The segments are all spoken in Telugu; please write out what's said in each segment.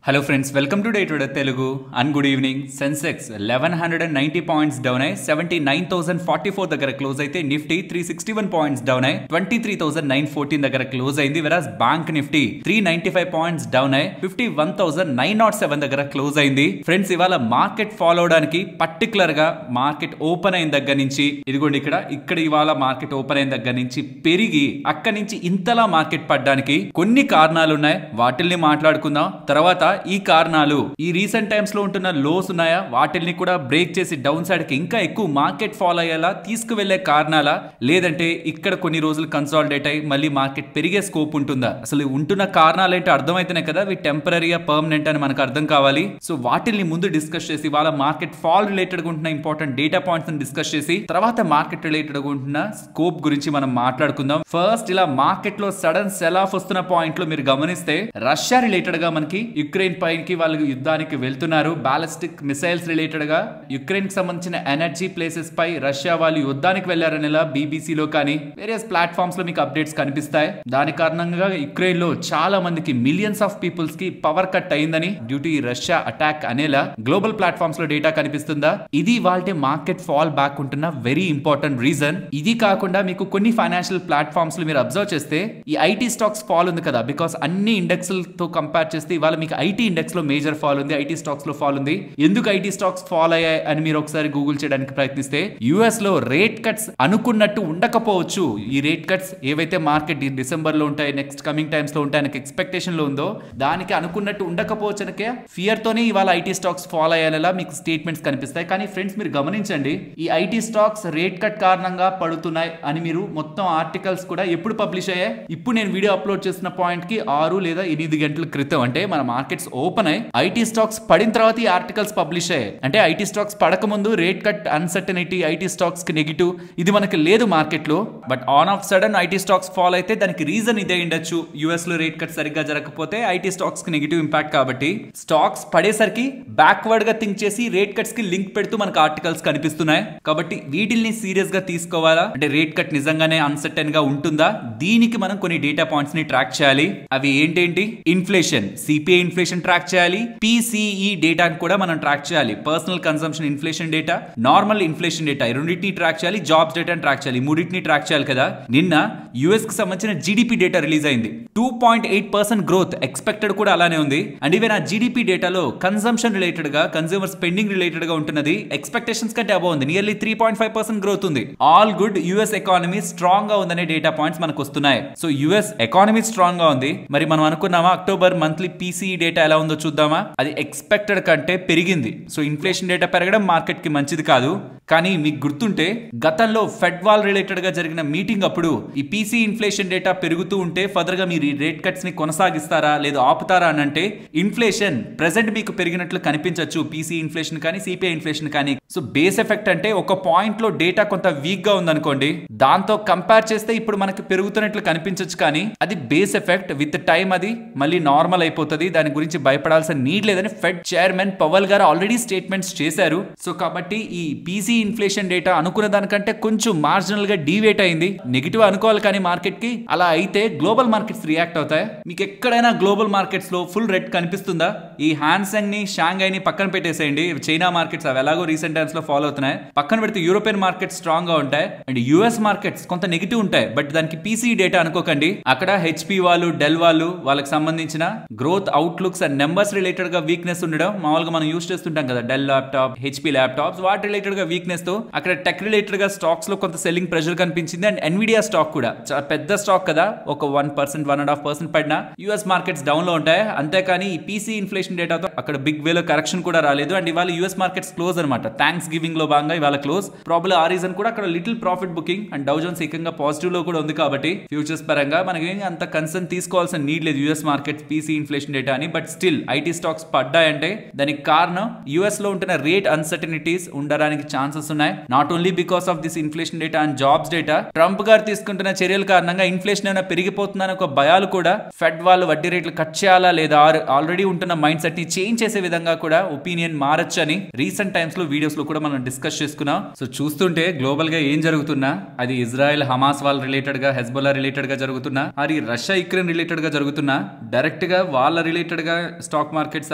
Hello friends, welcome to day today Telugu and good evening. Sensex 1190 points down అయ్యి 79,044 దగ్గర క్లోజ్ అయితే నిఫ్టీ 361 పాయింట్స్ డౌన్ అయ్యి 23,914 దగ్గర క్లోజ్ అయింది. వెరాస్ బ్యాంక్ నిఫ్టీ 395 పాయింట్స్ డౌన్ అయ్యి 51,907 దగ్గర క్లోజ్ అయింది. ఫ్రెండ్స్, ఇవాళ మార్కెట్ ఫాలో అవడానికి పర్టికులర్ గా మార్కెట్ ఓపెన్ అయిన దగ్గర నుంచి ఇదిగోండి ఇక్కడ ఇవాళ మార్కెట్ ఓపెన్ అయిన దగ్గర నుంచి పెరిగి అక్కడి నుంచి ఇంతలా మార్కెట్ పడ్డానికి కొన్ని కారణాలు ఉన్నాయి. వాటిల్ని మాట్లాడుకుందాం. తర్వాత ఈ కారణాలు ఈ రీసెంట్ టైమ్స్ లో ఉంటున్న లోస్ ఉన్నాయా, వాటిల్ని కూడా బ్రేక్ చేసి డౌన్ సైడ్ కి ఇంకా ఎక్కువ మార్కెట్ ఫాలో అయ్యేలా తీసుకువెళ్లే కారణాలా, లేదంటే ఇక్కడ కొన్ని రోజులు కన్సాలిడేట్ అయ్యి మళ్ళీ మార్కెట్ పెరిగే స్కోప్ ఉంటుందా? అసలు ఉంటున్న కారణాలు ఏంటో అర్థమైతేనే కదా ఇవి టెంపరీగా పర్మనెంట్ అని మనకు అర్థం కావాలి. సో వాటిల్ని ముందు డిస్కస్ చేసి వాళ్ళ మార్కెట్ ఫాల్ రిలేటెడ్ గా ఉంటున్న ఇంపార్టెంట్ డేటా పాయింట్స్ డిస్కస్ చేసి తర్వాత మార్కెట్ రిలేటెడ్ గా ఉంటున్న స్కోప్ గురించి మనం మాట్లాడుకుందాం. ఫస్ట్, ఇలా మార్కెట్ లో సడన్ సెల్ ఆఫ్ వస్తున్న పాయింట్ లో మీరు గమనిస్తే రష్యా రిలేటెడ్ గా మనకి యుక్రెయిన్ పైకి వాళ్ళు యుద్ధానికి వెళ్తున్నారు. బాలిస్టిక్ మిసైల్స్ రిలేటెడ్ గా యుక్రెయిన్ కి సంబంధించిన ఎనర్జీ ప్లేసెస్ పై రష్యా వాళ్ళు యుద్ధానికి వెళ్లారని బీబీసీలో కానీ వేరియస్ ప్లాట్ఫామ్స్ లో మీకు అప్డేట్స్ కనిపిస్తాయి. దాని కారణంగా యుక్రెయిన్ లో చాలా మందికి మిలియన్స్ ఆఫ్ పీపుల్స్ కి పవర్ కట్ అయిందని డ్యూ టు రష్యా అటాక్ అనేలా గ్లోబల్ ప్లాట్ఫామ్స్ లో డేటా కనిపిస్తుందా? ఇది వాళ్ళ మార్కెట్ ఫాల్ బ్యాక్ ఉంటున్న వెరీ ఇంపార్టెంట్ రీజన్. ఇది కాకుండా మీకు కొన్ని ఫైనాన్షియల్ ప్లాట్ఫామ్స్ లో మీరు అబ్జర్వ్ చేస్తే ఈ ఐటీ స్టాక్స్ ఫాల్ ఉంది కదా, బికాస్ అన్ని ఇండెక్స్ తో కంపేర్ చేస్తే ఇవాళ మీకు ఐటీ ఇండెక్స్ లో మేజర్ ఫాల్ ఉంది, ఐటీ స్టాక్స్ లో ఫాల్ ఉంది. ఎందుకు ఐటీ స్టాక్స్ ఫాల్ అయ్యాయి అని మీరు ఒకసారి గూగుల్ చేయడానికి ప్రయత్నిస్తే యుఎస్ లో రేట్ కట్స్ అనుకున్నట్టు ఉండకపోవచ్చు. ఈ రేట్ కట్స్ ఏవైతే మార్కెట్ డిసెంబర్ లో ఉంటాయి, నెక్స్ట్ కమింగ్ టైమ్స్ లో ఉంటాయి ఎక్స్పెక్టేషన్ లో ఉందో దానికి అనుకున్నట్టు ఉండకపోవచ్చు అనకే ఫియర్ తోనే ఇవాళ ఐటీ స్టాక్స్ ఫాల్ అయ్యేలా మీకు స్టేట్మెంట్స్ కనిపిస్తాయి. కానీ ఫ్రెండ్స్, మీరు గమనించండి, ఈ ఐటీ స్టాక్స్ రేట్ కట్ కారణంగా పడుతున్నాయి అని మీరు మొత్తం ఆర్టికల్స్ కూడా ఎప్పుడు పబ్లిష్ అయ్యాయి? ఇప్పుడు నేను వీడియో అప్లోడ్ చేసిన పాయింట్ కి 6 లేదా 8 గంటల క్రితం, అంటే మన మార్కెట్స్ ఓపెన్ అయ్యి ఐటీ స్టాక్స్ పడిన తర్వాత ఈ ఆర్టికల్స్ పబ్లిష్ అయ్యాయి. అంటే ఐటీ స్టాక్స్ పడక ముందు rate cut uncertainty, IT stocks కి నెగిటివ్ ఇది మనకి లేదు మార్కెట్ లో. But on off sudden IT stocks fall అయితే దానికి రీజన్ ఇదే ఉండొచ్చు. యుఎస్ లో రేట్ కట్ సరిగ్గా జరగకపోతే ఐటీ స్టాక్స్ కి నెగిటివ్ ఇంపాక్ట్. కాబట్టి స్టాక్స్ పడేసరికి బ్యాక్వర్డ్ గా థింక్ చేసి రేట్ కట్స్ కి లింక్ పెడుతూ మనకు ఆర్టికల్స్ కనిపిస్తున్నాయి. కాబట్టి వీటిల్ని సీరియస్ గా తీసుకోవాలా, అంటే రేట్ కట్ నిజంగానే అన్సర్టన్ గా ఉంటుందా? దీనికి మనం కొన్ని డేటా పాయింట్స్ ని ట్రాక్ చేయాలి. అవి ఏంటేంటి? ఇన్ఫ్లేషన్, సిపిఐ ఇన్ఫ్లేషన్ ట్రాక్ చేయాలి. PCE డేటా కూడా మనం ట్రాక్ చేయాలి. Personal consumption inflation data, normal inflation data, రెండింటిని ట్రాక్ చేయాలి. జాబ్స్ డేటా ట్రాక్ చేయాలి. మూడింటిని ట్రాక్ చేయాలి కదా. నిన్న యుఎస్ కి సంబంధించిన జీడిపి డేటా రిలీజ్ అయింది. 2.8% గ్రోత్ ఎక్స్పెక్టెడ్ కూడా అలానే ఉంది. అండ్ ఈవెన్ ఆ జీడిపి డేటాలో కన్సంప్షన్ రిలేటెడ్ గా, కన్స్యూమర్ స్పెండింగ్ రిలేటెడ్ గా ఉంటున్నది ఎక్స్పెక్టేషన్స్ కంటే అబౌవ్ ఉంది. నియర్లీ 3.5% గ్రోత్ ఉంది. All good. US economy strong గా ఉందనే డేటా పాయింట్స్ మనకు వస్తున్నాయి. సో యుఎస్ ఎకానమీ స్ట్రాంగ్ గా ఉంది. మరి మనం అనుకున్నామా అక్టోబర్ మంత్లీ PCE డేటా ఎలా ఉందో చూద్దామా? అది ఎక్స్పెక్టెడ్ కంటే పెరిగింది. సో ఇన్ఫ్లేషన్ డేటా పెరగడం మార్కెట్ కి మంచిది కాదు. కానీ మీకు గుర్తుంటే గతంలో ఫెడ్ వాల్ రిలేటెడ్ గా జరిగిన మీటింగ్ అప్పుడు ఈ PCE ఇన్ఫ్లేషన్ డేటా పెరుగుతూ ఉంటే ఫర్దర్ గా మీరు రేట్ కట్స్ ని కొనసాగిస్తారా లేదా ఆపుతారా అని అంటే ఇన్ఫ్లేషన్ ప్రెసెంట్ మీకు పెరిగినట్లు కనిపించవచ్చు, PCE ఇన్ఫ్లేషన్ కానీ CPI ఇన్ఫ్లేషన్ కానీ. సో బేస్ ఎఫెక్ట్ అంటే ఒక పాయింట్ లో డేటా కొంత వీక్ గా ఉందనుకోండి, దాంతో కంపేర్ చేస్తే ఇప్పుడు మనకి పెరుగుతున్నట్లు కనిపించవచ్చు. కానీ అది బేస్ ఎఫెక్ట్, విత్ టైం అది మళ్ళీ నార్మల్ అయిపోతుంది. దాని గురించి భయపడాల్సిన నీడ్ లేదని ఫెడ్ చైర్మన్ పవల్ గారు ఆల్రెడీ స్టేట్మెంట్స్ చేశారు. సో కాబట్టి ఈ PCE ఇన్ఫ్లేషన్ డేటా అనుకున్న దానికంటే కొంచెం మార్జినల్ గా డీవేట్ అయింది. నెగిటివ్ అనుకోవాలి కానీ మార్కెట్ కి అలా అయితే గ్లోబల్ మార్కెట్స్ రియాక్ట్ అవుతాయి. మీకు ఎక్కడైనా గ్లోబల్ మార్కెట్స్ లో ఫుల్ రెడ్ కనిపిస్తుందా? ఈ హ్యాన్సెంగ్ ని, షాంఘై ని పక్కన పెట్టేసేయండి. చైనా మార్కెట్స్ అవి ఎలాగో రీసెంట్ టైమ్స్ లో ఫాలో అవుతున్నాయి. పక్కన పెడితే యూరోపియన్ మార్కెట్స్ స్ట్రాంగ్ గా ఉంటాయి అండ్ యుఎస్ మార్కెట్స్ కొంత నెగిటివ్ ఉంటాయి. బట్ దానికి PCE డేటా అనుకోకండి. అక్కడ HP వాళ్ళు, డెల్ వాళ్ళు, వాళ్ళకి సంబంధించిన growth outlooks and numbers related గా వీక్నెస్ ఉండడం మామూలుగా మనం యూస్ చేస్తుంటాం కదా. డెల్ ల్యాప్టాప్, HP ల్యాప్టాప్స్, వాటి రిలేటెడ్ గా వీక్నెస్ తో అక్కడ టెక్ రిలేటెడ్ గా స్టాక్స్ లో కొంత సెల్లింగ్ ప్రెషర్ కనిపించింది. అండ్ ఎన్విడియా స్టాక్ కూడా చాలా పెద్ద స్టాక్ కదా, ఒక 1%, 1.5% పడినా యుఎస్ మార్కెట్స్ డౌన్ లో ఉంటాయి. అంతేకాని ఈ PCE ఇన్ఫ్లేషన్ డేటాతో అక్కడ బిగ్ వేలో కరెక్షన్ కూడా రాలేదు. అండ్ ఇవాళ యుఎస్ మార్కెట్స్ క్లోజ్ అనమాట. థ్యాంక్స్ గివింగ్ లో భాగంగా ఇవాళ క్లోజ్. ప్రాబ్లమ్ ఆ రీజన్ కూడా అక్కడ little profit booking and Dow Jones ఏకంగా పాజిటివ్ లో కూడా ఉంది. కాబట్టి ఫ్యూచర్స్ పరంగా మనకి అంత కన్సర్న్ తీసుకోవాల్సిన నీడ్ లేదు US markets PCE inflation data అని. బట్ స్టిల్ ఐటీ స్టాక్స్ పడ్డాయంటే దానికి కారణం యుఎస్ లో ఉంటున్న రేట్ అన్సర్టనిటీస్ ఉండడానికి ఛాన్సెస్ ఉన్నాయి. Not only because of this inflation data and jobs data, Trump గారు తీసుకుంటున్న చర్యల కారణంగా ఇన్ఫ్లేషన్ ఏమైనా పెరిగిపోతుందని ఒక భయాలు కూడా, ఫెడ్ వాళ్ళు వడ్డీ రేట్లు కట్ చేయాలా లేదా ఆల్రెడీ ఉంటున్న మైండ్ సెట్ ని చేంజ్ చేసే విధంగా కూడా ఒపీనియన్ మారచ్చు అని రీసెంట్ టైమ్స్ లో వీడియోస్ లో కూడా మనం డిస్కస్ చేసుకున్నాం. సో చూస్తుంటే గ్లోబల్ గా ఏం జరుగుతున్నా, అది ఇజ్రాయెల్ హమాస్ వాళ్ళ రిలేటెడ్ గా, హెజ్బొల్లా రిలేటెడ్ గా జరుగుతున్నా, అది రష్యా యుక్రెయిన్ రిలేటెడ్ గా జరుగుతున్నా, డైరెక్ట్ గా వాళ్ళ రిలేటెడ్ గా stock markets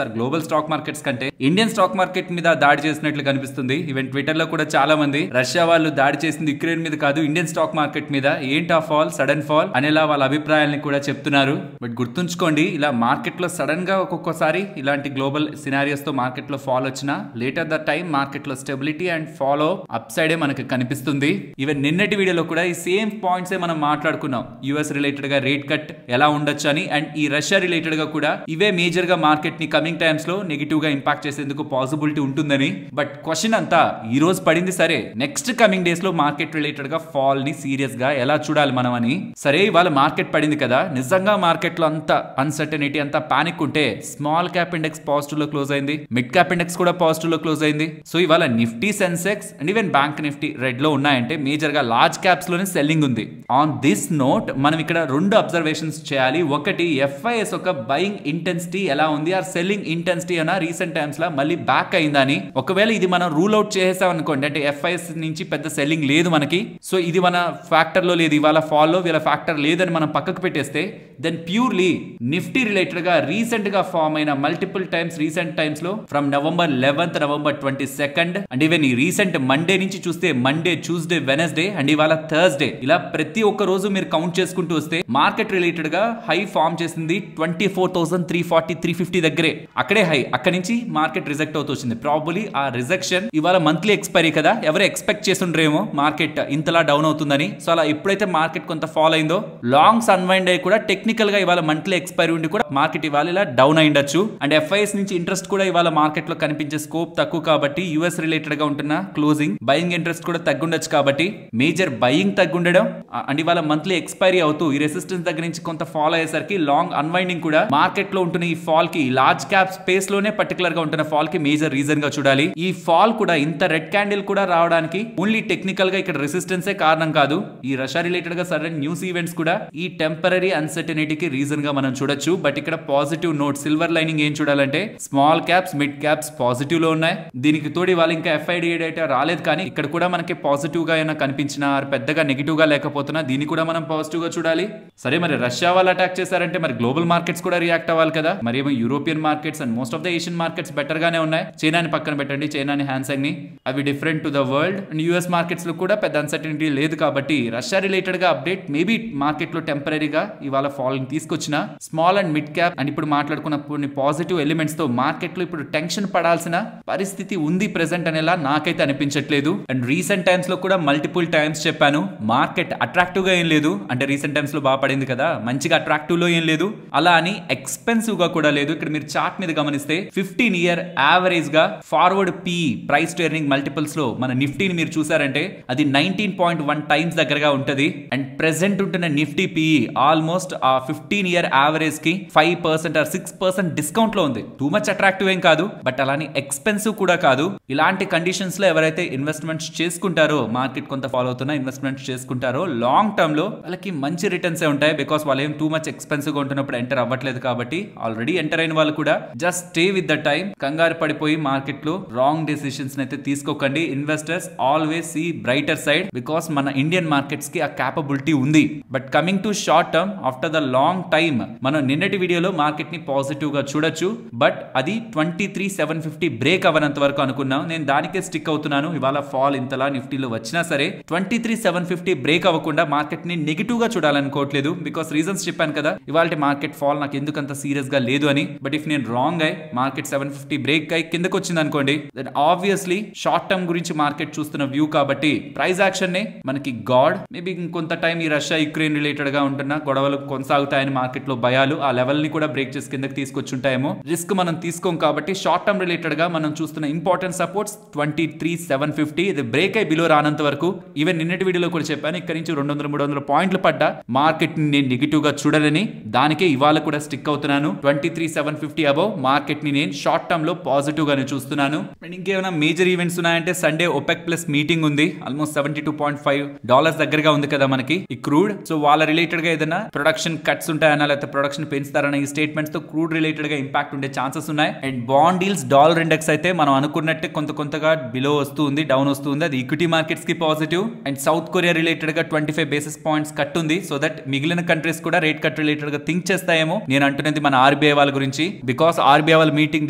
or global stock markets కంటే ఇండియన్ స్టాక్ మార్కెట్ మీద దాడి చేసినట్లు కనిపిస్తుంది. ఈవెన్ ట్విట్టర్ లో కూడా చాలా మంది రష్యా వాళ్ళు దాడి చేసింది యుక్రెయిన్ మీద కాదు, ఇండియన్ స్టాక్ మార్కెట్ మీద, ఏంటి ఆ ఫాల్, సడన్ ఫాల్ అనేలా వాళ్ళ అభిప్రాయాలను కూడా చెప్తున్నారు. బట్ గుర్తుంచుకోండి, ఇలా మార్కెట్ లో సడన్ గా ఒక్కొక్కసారి ఇలాంటి గ్లోబల్ సినారియోస్ తో మార్కెట్ లో ఫాల్ వచ్చినా లేటర్ ద టైం మార్కెట్ లో స్టెబిలిటీ అండ్ ఫాలో అప్ సైడే మనకు కనిపిస్తుంది. ఈవెన్ నిన్నటి వీడియోలో కూడా ఈ సేమ్ పాయింట్స్ మనం మాట్లాడుకున్నాం. యుఎస్ రిలేటెడ్ గా రేట్ కట్ ఎలా ఉండొచ్చు అని, అండ్ ఈ రష్యా రిలేటెడ్ గా కూడా ఇవే మేజర్ గా మార్కెట్ ని కమింగ్ టైమ్స్ లో నెగిటివ్ గా ఇంపాక్ట్ చేసేందుకు పాసిబిలిటీ ఉంటుందని. బట్ క్వశ్చన్ అంతా ఈ రోజు పడింది సరే, నెక్స్ట్ కమింగ్ డేస్ లో మార్కెట్ రిలేటెడ్ గా ఫాల్ ని సీరియస్ గా ఎలా చూడాలి మనం అని. సరే ఇవాళ మార్కెట్ పడింది కదా, నిజంగా మార్కెట్ లో అంత అన్సర్టనిటీ, అంత పానిక్ ఉంటే స్మాల్ క్యాప్ ఇండెక్స్ పాజిటివ్ లో క్లోజ్ అయింది, మిడ్ క్యాప్ ఇండెక్స్ కూడా పాజిటివ్ లో క్లోజ్ అయింది. సో ఇవాళ Nifty, Sensex and even bank Nifty red లో ఉన్నాయంటే మేజర్ గా లార్జ్ క్యాప్స్ లోనే సెల్లింగ్ ఉంది. ఆన్ దిస్ నోట్ మనం ఇక్కడ రెండు అబ్జర్వేషన్స్ చేయాలి. ఒకటి, ఎఫ్ఐఎస్ ఒక బయింగ్ ఇంటెన్సిటీ ఎలా ఉంది, ఆర్ సెల్లింగ్ ఇంటెన్సిటీ అన్న రీసెంట్ టైమ్స్ లా మళ్ళీ బ్యాక్ అయిందని. ఒకవేళ ఇది మనం రూల్ అవుట్ చేసాం అనుకోండి, అంటే ఎఫ్ఐఎస్ నుంచి పెద్ద సెల్లింగ్ లేదు మనకి, సో ఇది మన ఫ్యాక్టర్ లో లేదు, ఇవాళ ఫాల్ లో వీళ్ళ ఫ్యాక్టర్ లేదని మనం పక్కకు పెట్టేస్తే, దెన్ ప్యూర్లీ నిఫ్టీ రిలేటెడ్ గా రీసెంట్ గా ఫామ్ అయిన మల్టిపుల్ టైమ్స్ రీసెంట్ టైమ్స్ లో from November 11th, November 22nd and even ఈ రీసెంట్ మండే నుంచి చూస్తే మండే, ట్యూస్డే, వెనస్డే అండ్ ఇవాళ థర్స్డే, ఇలా ప్రతి ఒక్క రోజు మీరు కౌంట్ చేసుకుంటూ వస్తే మార్కెట్ రిలేటెడ్ గా హై ఫామ్ చేసింది 24,340, 350 దగ్గరే, అక్కడే హై. అక్కడి నుంచి మార్కెట్ రిజెక్ట్ అవుతూ వచ్చింది. ప్రాబబ్లీ ఆ రిజెక్షన్ ఇవాళ మంత్లీ ఎక్స్పైరీ కదా, ఎవరు ఎక్స్పెక్ట్ చేస్తుండ్రేమో మార్కెట్ ఇంతలా డౌన్ అవుతుందని. సో అలా ఎప్పుడైతే మార్కెట్ కొంత ఫాల్ అయిందో, లాంగ్స్ అన్వైండ్ అయ్యి కూడా టెక్నికల్ గా ఇవాళ మంత్లీ ఎక్స్పైరీ ఉండి కూడా మార్కెట్ ఇవాళ ఇలా డౌన్ అయ్యిండొచ్చు. అండ్ ఎఫ్ఐఎస్ నుంచి ఇంట్రెస్ట్ కూడా ఇవాళ మార్కెట్ లో కనిపించే స్కోప్ తక్కువ కాబట్టి, యుఎస్ రిలేటెడ్ గా ఉంటున్న క్లోజింగ్ బయింగ్ ఇంట్రెస్ట్ కూడా తగ్గుండొచ్చు కాబట్టి, మేజర్ బయింగ్ తగ్గుండడం అండ్ ఇవాళ మంత్లీ ఎక్స్పైరీ అవుతూ ఈ రెసిస్టెన్స్ దగ్గర నుంచి కొంత ఫాల్ అయ్యేసరికి లాంగ్ అన్వైండింగ్ కూడా మార్కెట్ లో ఉంటున్న ఈ ఫాల్ కి, లార్జ్ క్యాప్ స్పేస్ లోనే పర్టికులర్ గా ఉంటున్న ఫాల్ కి మేజర్ రీజన్ గా చూడాలి. ఈ ఫాల్ కూడా ఇంత రెడ్ క్యాండిల్ కూడా రావడానికి ఓన్లీ టెక్నికల్ గా ఇక్కడ రెసిస్టెన్సే కారణం కాదు, ఈ రష్యా రిలేటెడ్ గా సడన్ న్యూస్ ఈవెంట్స్ కూడా ఈ టెంపరరీ అన్సర్టనిటీకి రీజన్ గా మనం చూడొచ్చు. బట్ ఇక్కడ పాజిటివ్ నోట్, సిల్వర్ లైనింగ్ ఏం చూడాలంటే, small caps, mid caps positive లో ఉన్నాయి. దీనికి తోడి వాళ్ళు ఇంకా ఎఫ్ఐడి డేటా రాలేదు, కానీ ఇక్కడ కూడా మనకి పాజిటివ్ గా అయినా కనిపించిన, పెద్దగా నెగిటివ్ గా లేకపోతున్నా దీన్ని కూడా మనం పాజిటివ్ గా చూడాలి. సరే మరి రష్యా వాళ్ళు అటాక్ చేశారంటే మరి గ్లోబల్ మార్కెట్స్ కూడా రియాక్ట్ అవ్వాలి కదా. మరి ఏమో European markets and most of the Asian markets better గానే ఉన్నాయి. చైనాని పక్కన పెట్టండి, చైనాని, హ్యాన్సెంగ్ ని, అవి different to the world. And US markets లో కూడా పెద్ద అన్సర్టనిటీ లేదు కాబట్టి రష్యా రిలేటెడ్ గా అప్డేట్ మేబీ మార్కెట్ లో టెంపరీగా ఇవాళ ఫాల్ తీసుకొచ్చిన small and mid cap and ఇప్పుడు మాట్లాడుకున్న కొన్ని పాజిటివ్ ఎలిమెంట్స్ తో మార్కెట్ లో ఇప్పుడు టెన్షన్ పడాల్సిన పరిస్థితి ఉంది ప్రెసెంట్ అనేలా నాకైతే అనిపించట్లేదు. అండ్ రీసెంట్ టైమ్స్ లో కూడా మల్టిపుల్ టైమ్స్ చెప్పాను, మార్కెట్ అట్రాక్టివ్ గా ఏం లేదు. అంటే రీసెంట్ టైమ్స్ లో బాగా పడింది కదా, మంచిగా అట్రాక్టివ్ లో ఏం లేదు, అలా అని ఎక్స్పెన్సివ్ గా కూడా లేదు. ఇక్కడ మీరు చార్ట్ మీద గమనిస్తే 15 year యావరేజ్ గా forward P, price to earning multiples లో మన నిఫ్టీని మీరు చూసారంటే అది 19.1 times దగ్గరగా ఉంటది. అండ్ ప్రెసెంట్ ఉంటున్న నిఫ్టీ పిఈ ఆల్మోస్ట్ ఆ 15 year యావరేజ్ కి 5% ఆర్ 6% డిస్కౌంట్ లో ఉంది. టూ మచ్ అట్రాక్టివ్ ఏం కాదు, బట్ అలానే ఎక్స్పెన్సివ్ కూడా కాదు. ఇలాంటి కండిషన్స్ లో ఎవరైతే ఇన్వెస్ట్మెంట్స్ చేసుకుంటారో, మార్కెట్ కొంత ఫాలో అవుతున్న ఇన్వెస్ట్మెంట్స్ చేసుకుంటారో, లాంగ్ టర్మ్ లో వాళ్ళకి మంచి రిటర్న్స్ ఉంటాయి. బికాస్ వాళ్ళు ఏం టూ మచ్ ఎక్స్పెన్సివ్ గా ఉంటున్నప్పుడు ఎంటర్ అవ్వట్లేదు కాబట్టి, ఆల్రెడీ ఎంటర్ అయిన వాళ్ళు కూడా just stay with the time. కంగారు పడిపోయి మార్కెట్ లో రాంగ్ డెసిషన్స్ అయితే తీసుకోకండి. Investors always see brighter side, because మన ఇండియన్ మార్కెట్స్ కి ఆ క్యాపబిలిటీ ఉంది. But coming to short term, after the long time మనం నిన్నటి వీడియోలో మార్కెట్ ని పాజిటివ్ గా చూడొచ్చు. బట్ అది 23,750 బ్రేక్ అవ్వనంత వరకు అనుకున్నాం. నేను దానికే స్టిక్ అవుతున్నాను. ఇవాళ ఫాల్ ఇంతలా నిఫ్టీలో వచ్చినా సరే 23,750 బ్రేక్ అవ్వకుండా మార్కెట్ ని నెగిటివ్ గా చూడాలనుకోవట్లేదు. బికాస్ రీజన్స్ చెప్పాను కదా, ఇవాళ మార్కెట్ ఫాల్ నాకు ఎందుకు అంత సీరియస్ గా లేదు అని. బట్ ఇఫ్ నేను రాంగ్ అయి మార్కెట్ 750 బ్రేక్ అయి కిందకు వచ్చింది అనుకోండి, దెన్ ఆబ్వియస్లీ షార్ట్ టర్మ్ గురించి మార్కెట్ చూస్తున్న వ్యూ కాబట్టి ప్రైస్ యాక్షన్ నే మనకి గాడ్, మేబీ ఇంకొంత టైం ఈ రష్యా యుక్రెయిన్ రిలేటెడ్ గా ఉంటున్న గొడవలు కొనసాగుతాయని మార్కెట్ లో భయాలు, ఆ లెవెల్ ని కూడా బ్రేక్ చేసి కిందకి తీసుకొచ్చుంటాయేమో. రిస్క్ మనం తీసుకోం కాబట్టి షార్ట్ టర్మ్ రిలేటెడ్ గా మనం చూస్తున్న ఇంపార్టెంట్ సపోర్ట్స్ 23,750. ఇది బ్రేక్ అయి బిలో రానంత వరకు, ఈవెన్ నిన్నటి వీడియోలో కూడా చెప్పాను, ఇక్కడ నుంచి 200-300 పాయింట్లు పడ్డా మార్కెట్ ని నేను నెగిటివ్ గా చూడాలని, దానికే ఇవాళ కూడా స్టిక్ అవుతున్నాను. 23,750 అబౌవ్ మార్కెట్ ని నేను షార్ట్ టర్మ్ లో పాజిటివ్ గానే చూస్తున్నాను. అండ్ ఇంకేమైనా మేజర్ ఈవెంట్స్ ఉన్నాయంటే, సండే OPEC ప్లస్ మీటింగ్ ఉంది. ఆల్మోస్ట్ $72.5 దగ్గరగా ఉంది కదా మనకి ఈ క్రూడ్. సో వాళ్ళ రిలేటెడ్ గా ఏదైనా ప్రొడక్షన్ కట్స్ ఉంటాయన్నా, లేకపోతే ప్రొడక్షన్ పెంచుతారన్న ఈ స్టేట్మెంట్స్ తో క్రూడ్ రిలేటెడ్ గా ఇంపాక్ట్ ఉండే ఛాన్సెస్ ఉన్నాయి. And bond deals, dollar index అయితే మనం అనుకున్నట్టే కొంతగా బిలో వస్తుంది, డౌన్ వస్తుంది. అది ఈక్విటీ మార్కెట్స్ కి positive. And south Korea related గా 25 basis points కట్ ఉంది. సో దట్ మిగిలిన కంట్రీస్ కూడా రేట్ కట్ రిలేటెడ్ గా థింక్ చేస్తాయేమో. నేను అంటున్నది మన RBI ఆర్బీఐ వాళ్ళ గురించి. బికాస్ ఆర్బీఐ వాళ్ళ మీటింగ్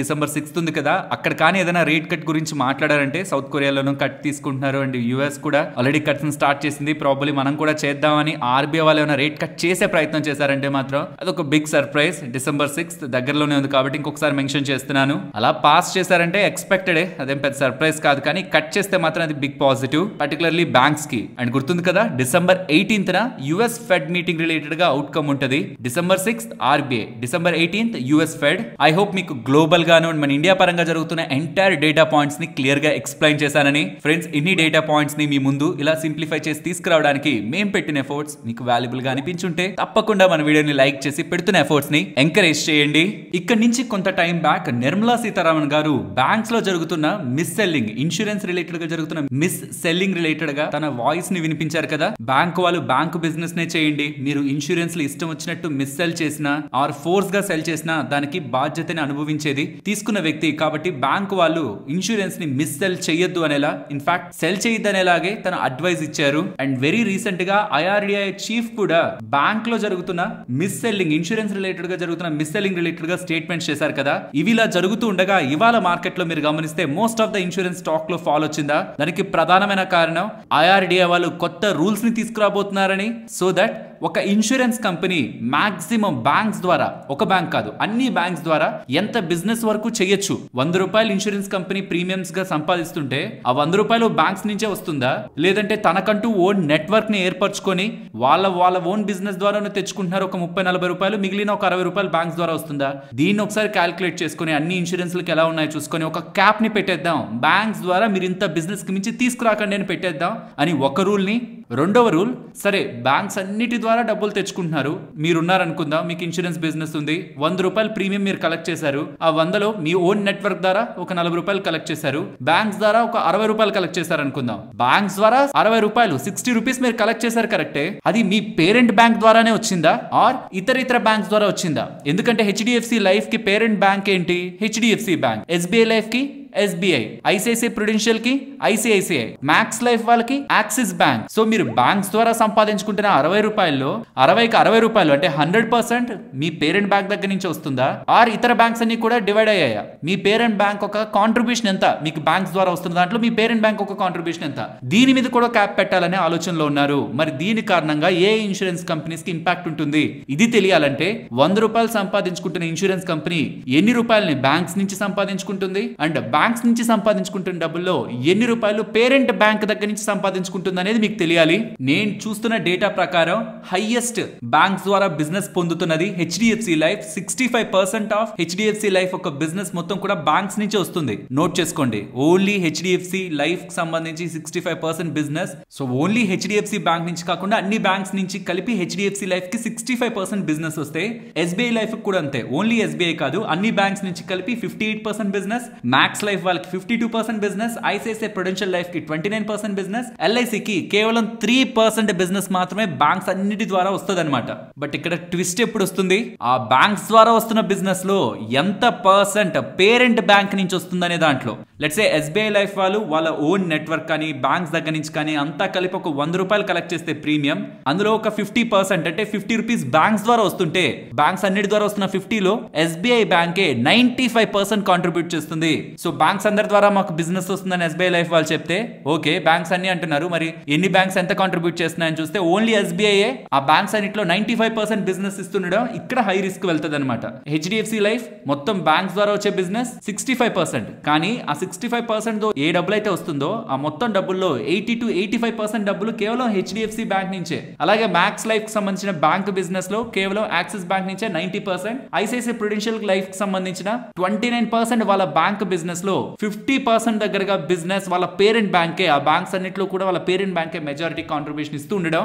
December 6th ఉంది కదా, అక్కడ కానీ ఏదైనా రేట్ కట్ గురించి మాట్లాడారంటే సౌత్ కొరియాలోనూ కట్ తీసుకుంటున్నారు అండ్ యూఎస్ కూడా ఆల్రెడీ కట్స్ స్టార్ట్ చేసింది. ప్రాబబ్లీ మనం కూడా చేద్దామని ఆర్బీఐ వాళ్ళు ఏమైనా రేట్ కట్ చేసే ప్రయత్నం చేశారంటే మాత్రం అదొక బిగ్ సర్ప్రైజ్. December 6th దగ్గరలోనే ఉంది కాబట్టి ఇంకొకసారి మెన్షన్ చేస్తున్నాను. అలా పాస్ చేశారంటే ఎక్స్పెక్టెడే, అదేం పెద్ద సర్ప్రైజ్ కాదు. కానీ కట్ చేస్తే మాత్రం అది బిగ్ పాజిటివ్, పర్టికులర్లీ బ్యాంక్స్ కి. అండ్ గుర్తుంది కదా, December 18th US fed meeting related గా అవుట్కమ్ ఉంటది. December 6th RBI, December 18th US fed. I hope మీకు గ్లోబల్ గాను మన ఇండియా పరంగా జరుగుతున్న ఎంటైర్ డేటా పాయింట్స్ ని క్లియర్ గా ఎక్స్ప్లెయిన్ చేశానని. ఫ్రెండ్స్, ఇన్ని డేటా పాయింట్స్ ని మీ ముందు ఇలా సింప్లిఫై చేసి తీసుకురావడానికి మేము పెట్టిన ఎఫర్ట్స్ మీకు వాల్యుబుల్ గా అనిపించుంటే తప్పకుండా మన వీడియోని లైక్ చేసి పెడుతున్న ఎఫర్ట్స్ ని ఎంకరేజ్ చేయండి. ఇక్కడ నుంచి కొంత టైం బ్యాక్ నిర్మలా సీతారామన్ గారు బ్యాంక్స్ లో జరుగుతున్న మిస్ సెల్లింగ్, ఇన్సూరెన్స్ రిలేటెడ్ గా జరుగుతున్న మిస్ సెల్లింగ్ రిలేటెడ్ గా తన వాయిస్ ని వినిపించారు కదా. బ్యాంక్ వాళ్ళు బ్యాంక్ బిజినెస్ నే చేయండి, మీరు ఇన్సూరెన్స్ లో ఇష్టం వచ్చినట్టు మిస్ సెల్ చేసినా ఆర్ ఫోర్స్ గా సెల్ చేసినా దానికి బాధ్యతని అనుభవించేది తీసుకున్న వ్యక్తి. కాబట్టి బ్యాంక్ వాళ్ళు ఇన్సూరెన్స్ ని మిస్ సెల్ చేయొద్దు అనేలా, ఇన్ఫాక్ట్ సెల్ చేయొద్దు అనేలాగే తన అడ్వైస్ ఇచ్చారు. అండ్ వెరీ రీసెంట్ గా ఐఆర్డిఐ చీఫ్ కూడా బ్యాంక్ లో జరుగుతున్న మిస్ సెల్లింగ్, ఇన్సూరెన్స్ రిలేటెడ్ గా జరుగుతున్న మిస్ సెల్లింగ్ రిలేటెడ్ గా స్టేట్మెంట్స్ చేశారు కదా. ఇవి ఇలా జరుగుతూ ఉండగా ఇవాళ మార్కెట్ లో మీరు గమనిస్తే most of the insurance stock లో ఫాల్ వచ్చిందా? దానికి ప్రధానమైన కారణం ఐఆర్డిఐ వాళ్ళు కొత్త రూల్స్ ని తీసుకురాబోతున్నారని. సో దట్ ఒక ఇన్సూరెన్స్ కంపెనీ మాక్సిమం బ్యాంక్స్ ద్వారా, ఒక బ్యాంక్ కాదు అన్ని బ్యాంక్స్ ద్వారా ఎంత బిజినెస్ వరకు చేయొచ్చు. 100 రూపాయలు ఇన్సూరెన్స్ కంపెనీ ప్రీమియమ్స్ గా సంపాదిస్తుంటే ఆ 100 రూపాయలు బ్యాంక్స్ నుంచే వస్తుందా, లేదంటే తనకంటూ ఓన్ నెట్వర్క్ ని ఏర్పరచుకొని వాళ్ళ ఓన్ బిజినెస్ ద్వారా తెచ్చుకుంటున్నారు ఒక 30-40 రూపాయలు, మిగిలిన ఒక 60 రూపాయలు బ్యాంక్స్ ద్వారా వస్తుందా? దీన్ని ఒకసారి క్యాల్కులేట్ చేసుకుని అన్ని ఇన్సూరెన్స్లకు ఎలా ఉన్నాయో చూసుకొని ఒక క్యాప్ ని పెట్టేద్దాం. బ్యాంక్స్ ద్వారా మీరు ఇంత బిజినెస్ కి మించి తీసుకురాకండి అని పెట్టేద్దాం అని ఒక రూల్ ని. రెండవ రూల్, సరే బ్యాంక్స్ అన్నిటి ద్వారా డబ్బులు తెచ్చుకుంటున్నారు, మీరున్నారనుకుందాం, మీకు ఇన్సూరెన్స్ బిజినెస్ ఉంది, 100 రూపాయలు ప్రీమియం మీరు కలెక్ట్ చేశారు, ఆ 100లో మీ ఓన్ నెట్వర్క్ ద్వారా ఒక 40 రూపాయలు కలెక్ట్ చేశారు, బ్యాంక్స్ ద్వారా ఒక 60 రూపాయలు కలెక్ట్ చేశారు అనుకుందాం. బ్యాంక్స్ ద్వారా 60 రూపాయలు, 60 రూపీస్ మీరు కలెక్ట్ చేశారు కరెక్టే. అది మీ పేరెంట్ బ్యాంక్ ద్వారానే వచ్చిందా ఆర్ ఇతర బ్యాంక్స్ ద్వారా వచ్చిందా? ఎందుకంటే హెచ్డిఎఫ్సి లైఫ్ కి పేరెంట్ బ్యాంక్ ఏంటి? HDFC bank. ఎస్బీఐ లైఫ్ కి ఎస్బీఐ, ఐసిఐసిఐ ప్రుడెన్షియల్ కి ఐసిఐసిఐ, మ్యాక్స్ లైఫ్ వాళ్ళకి యాక్సిస్ బ్యాంక్. సో మీరు బ్యాంక్స్ ద్వారా సంపాదించుకుంటున్న 60 రూపాయల్లో 60కి 60 రూపాయలు అంటే 100% మీ పేరెంట్ బ్యాంక్ దగ్గర నుంచి వస్తుందా ఆర్ ఇతర బ్యాంక్స్ అన్ని కూడా డివైడ్ అయ్యాయా? మీ పేరెంట్ బ్యాంక్ ఒక కాంట్రిబ్యూషన్ ఎంత మీకు బ్యాంక్స్ ద్వారా వస్తున్న దాంట్లో మీ పేరెంట్ బ్యాంక్ ఒక కాంట్రిబ్యూషన్ ఎంత? దీని మీద కూడా క్యాప్ పెట్టాలనే ఆలోచనలో ఉన్నారు. మరి దీని కారణంగా ఏ ఇన్సూరెన్స్ కంపెనీస్ కి ఇంపాక్ట్ ఉంటుంది? ఇది తెలియాలంటే 100 రూపాయలు సంపాదించుకుంటున్న ఇన్సూరెన్స్ కంపెనీ ఎన్ని రూపాయలని బ్యాంక్స్ నుంచి సంపాదించుకుంటుంది అండ్ బ్యాంక్స్ నుంచి సంపాదించుకుంటున్న డబ్బుల్లో ఎన్ని రూపాయలు పేరెంట్ బ్యాంక్ దగ్గర నుంచి సంపాదించుకుంటుంది అనేది మీకు తెలియాలి. నేను చూస్తున్న డేటా ప్రకారం హైయెస్ట్ బ్యాంక్స్ ద్వారా బిజినెస్ పొందుతున్నది HDFC life. 65% of HDFC life ఒక బిజినెస్ మొత్తం కూడా బ్యాంక్స్ నుంచి వస్తుంది. నోట్ చేసుకోండి, ఓన్లీ హెచ్డిఎఫ్సి లైఫ్ కి సంబంధించి 65% business. So only HDFC bank నుంచి కాకుండా అన్ని బ్యాంక్స్ నుంచి కలిపి హెచ్డిఎఫ్సి లైఫ్ కి 65% బిజినెస్ వస్తే ఎస్బీఐ లైఫ్ కూడా అంతే. ఓన్లీ ఎస్బీఐ కాదు, అన్ని బ్యాంక్స్ నుంచి కలిపి 58% బిజినెస్, మ్యాక్స్ లైఫ్ వాళ్ళకి 52% బిజినెస్, ఐసిఐసిఐ ప్రుడెన్షియల్ లైఫ్ కి 29% బిజినెస్, ఎల్ఐసి కి కేవలం 3% బిజినెస్ మాత్రమే బ్యాంక్స్ అన్నిటి ద్వారా వస్తుంది అనమాట. బట్ ఇక్కడ ట్విస్ట్ ఎప్పుడు వస్తుంది? ఆ బ్యాంక్స్ ద్వారా వస్తున్న బిజినెస్ లో ఎంత పర్సెంట్ పేరెంట్ బ్యాంక్ నుంచి వస్తుందనే దాంట్లో. లెట్స్ సే ఎస్బీఐ లైఫ్ వాళ్ళు వాళ్ళ ఓన్ నెట్వర్క్ కానీ బ్యాంక్స్ దగ్గర నుంచి కానీ అంతా కలిపి ఒక 100 రూపాయలు కలెక్ట్ చేస్తే ప్రీమియం, అందులో ఒక 50% అంటే 50 రూపీస్ బ్యాంక్స్ ద్వారా వస్తుంటే బ్యాంక్స్ అన్నిటి ద్వారా వస్తున్న 50లో ఎస్బీఐ బ్యాంకే 95% కాంట్రిబ్యూట్ చేస్తుంది. సో బ్యాంక్స్ అందరి ద్వారా మాకు బిజినెస్ వస్తుందని ఎస్బీఐ లైఫ్ వాళ్ళు చెప్తే ఓకే బ్యాంక్స్ అన్ని అంటున్నారు, మరి ఎన్ని బ్యాంక్స్ ఎంత కాంట్రిబ్యూట్ చేస్తున్నాయని చూస్తే ఓన్లీ ఎస్బీఐ ఆ బ్యాంక్స్ అన్నిట్లో 95% బిజినెస్ ఇస్తుండడం ఇక్కడ హై రిస్క్ వెళ్తుంది అనమాట. హెచ్డిఎఫ్సి లైఫ్ మొత్తం బ్యాంక్స్ ద్వారా వచ్చే బిజినెస్ 65%, కానీ ఆ 65% ఏ డబ్బులు అయితే వస్తుందో ఆ మొత్తం డబ్బుల్లో 80 to 85% డబ్బులు కేవలం హెచ్డిఎఫ్సి బ్యాంక్ నుంచే. అలాగే మ్యాక్స్ లైఫ్ కి సంబంధించిన బ్యాంక్ బిజినెస్ లో కేవలం యాక్సిస్ బ్యాంక్ నుంచే 90%, ఐసిఐసిఐ ప్రుడెన్షియల్ లైఫ్ కి సంబంధించిన 29% వాళ్ళ బ్యాంక్ బిజినెస్ లో 50% దగ్గరగా బిజినెస్ వాళ్ళ పేరెంట్ బ్యాంకే. ఆ బ్యాంక్స్ అన్నిట్లో కూడా వాళ్ళ పేరెంట్ బ్యాంకే మెజారిటీ కాంట్రిబ్యూషన్ ఇస్తూ ఉండడం.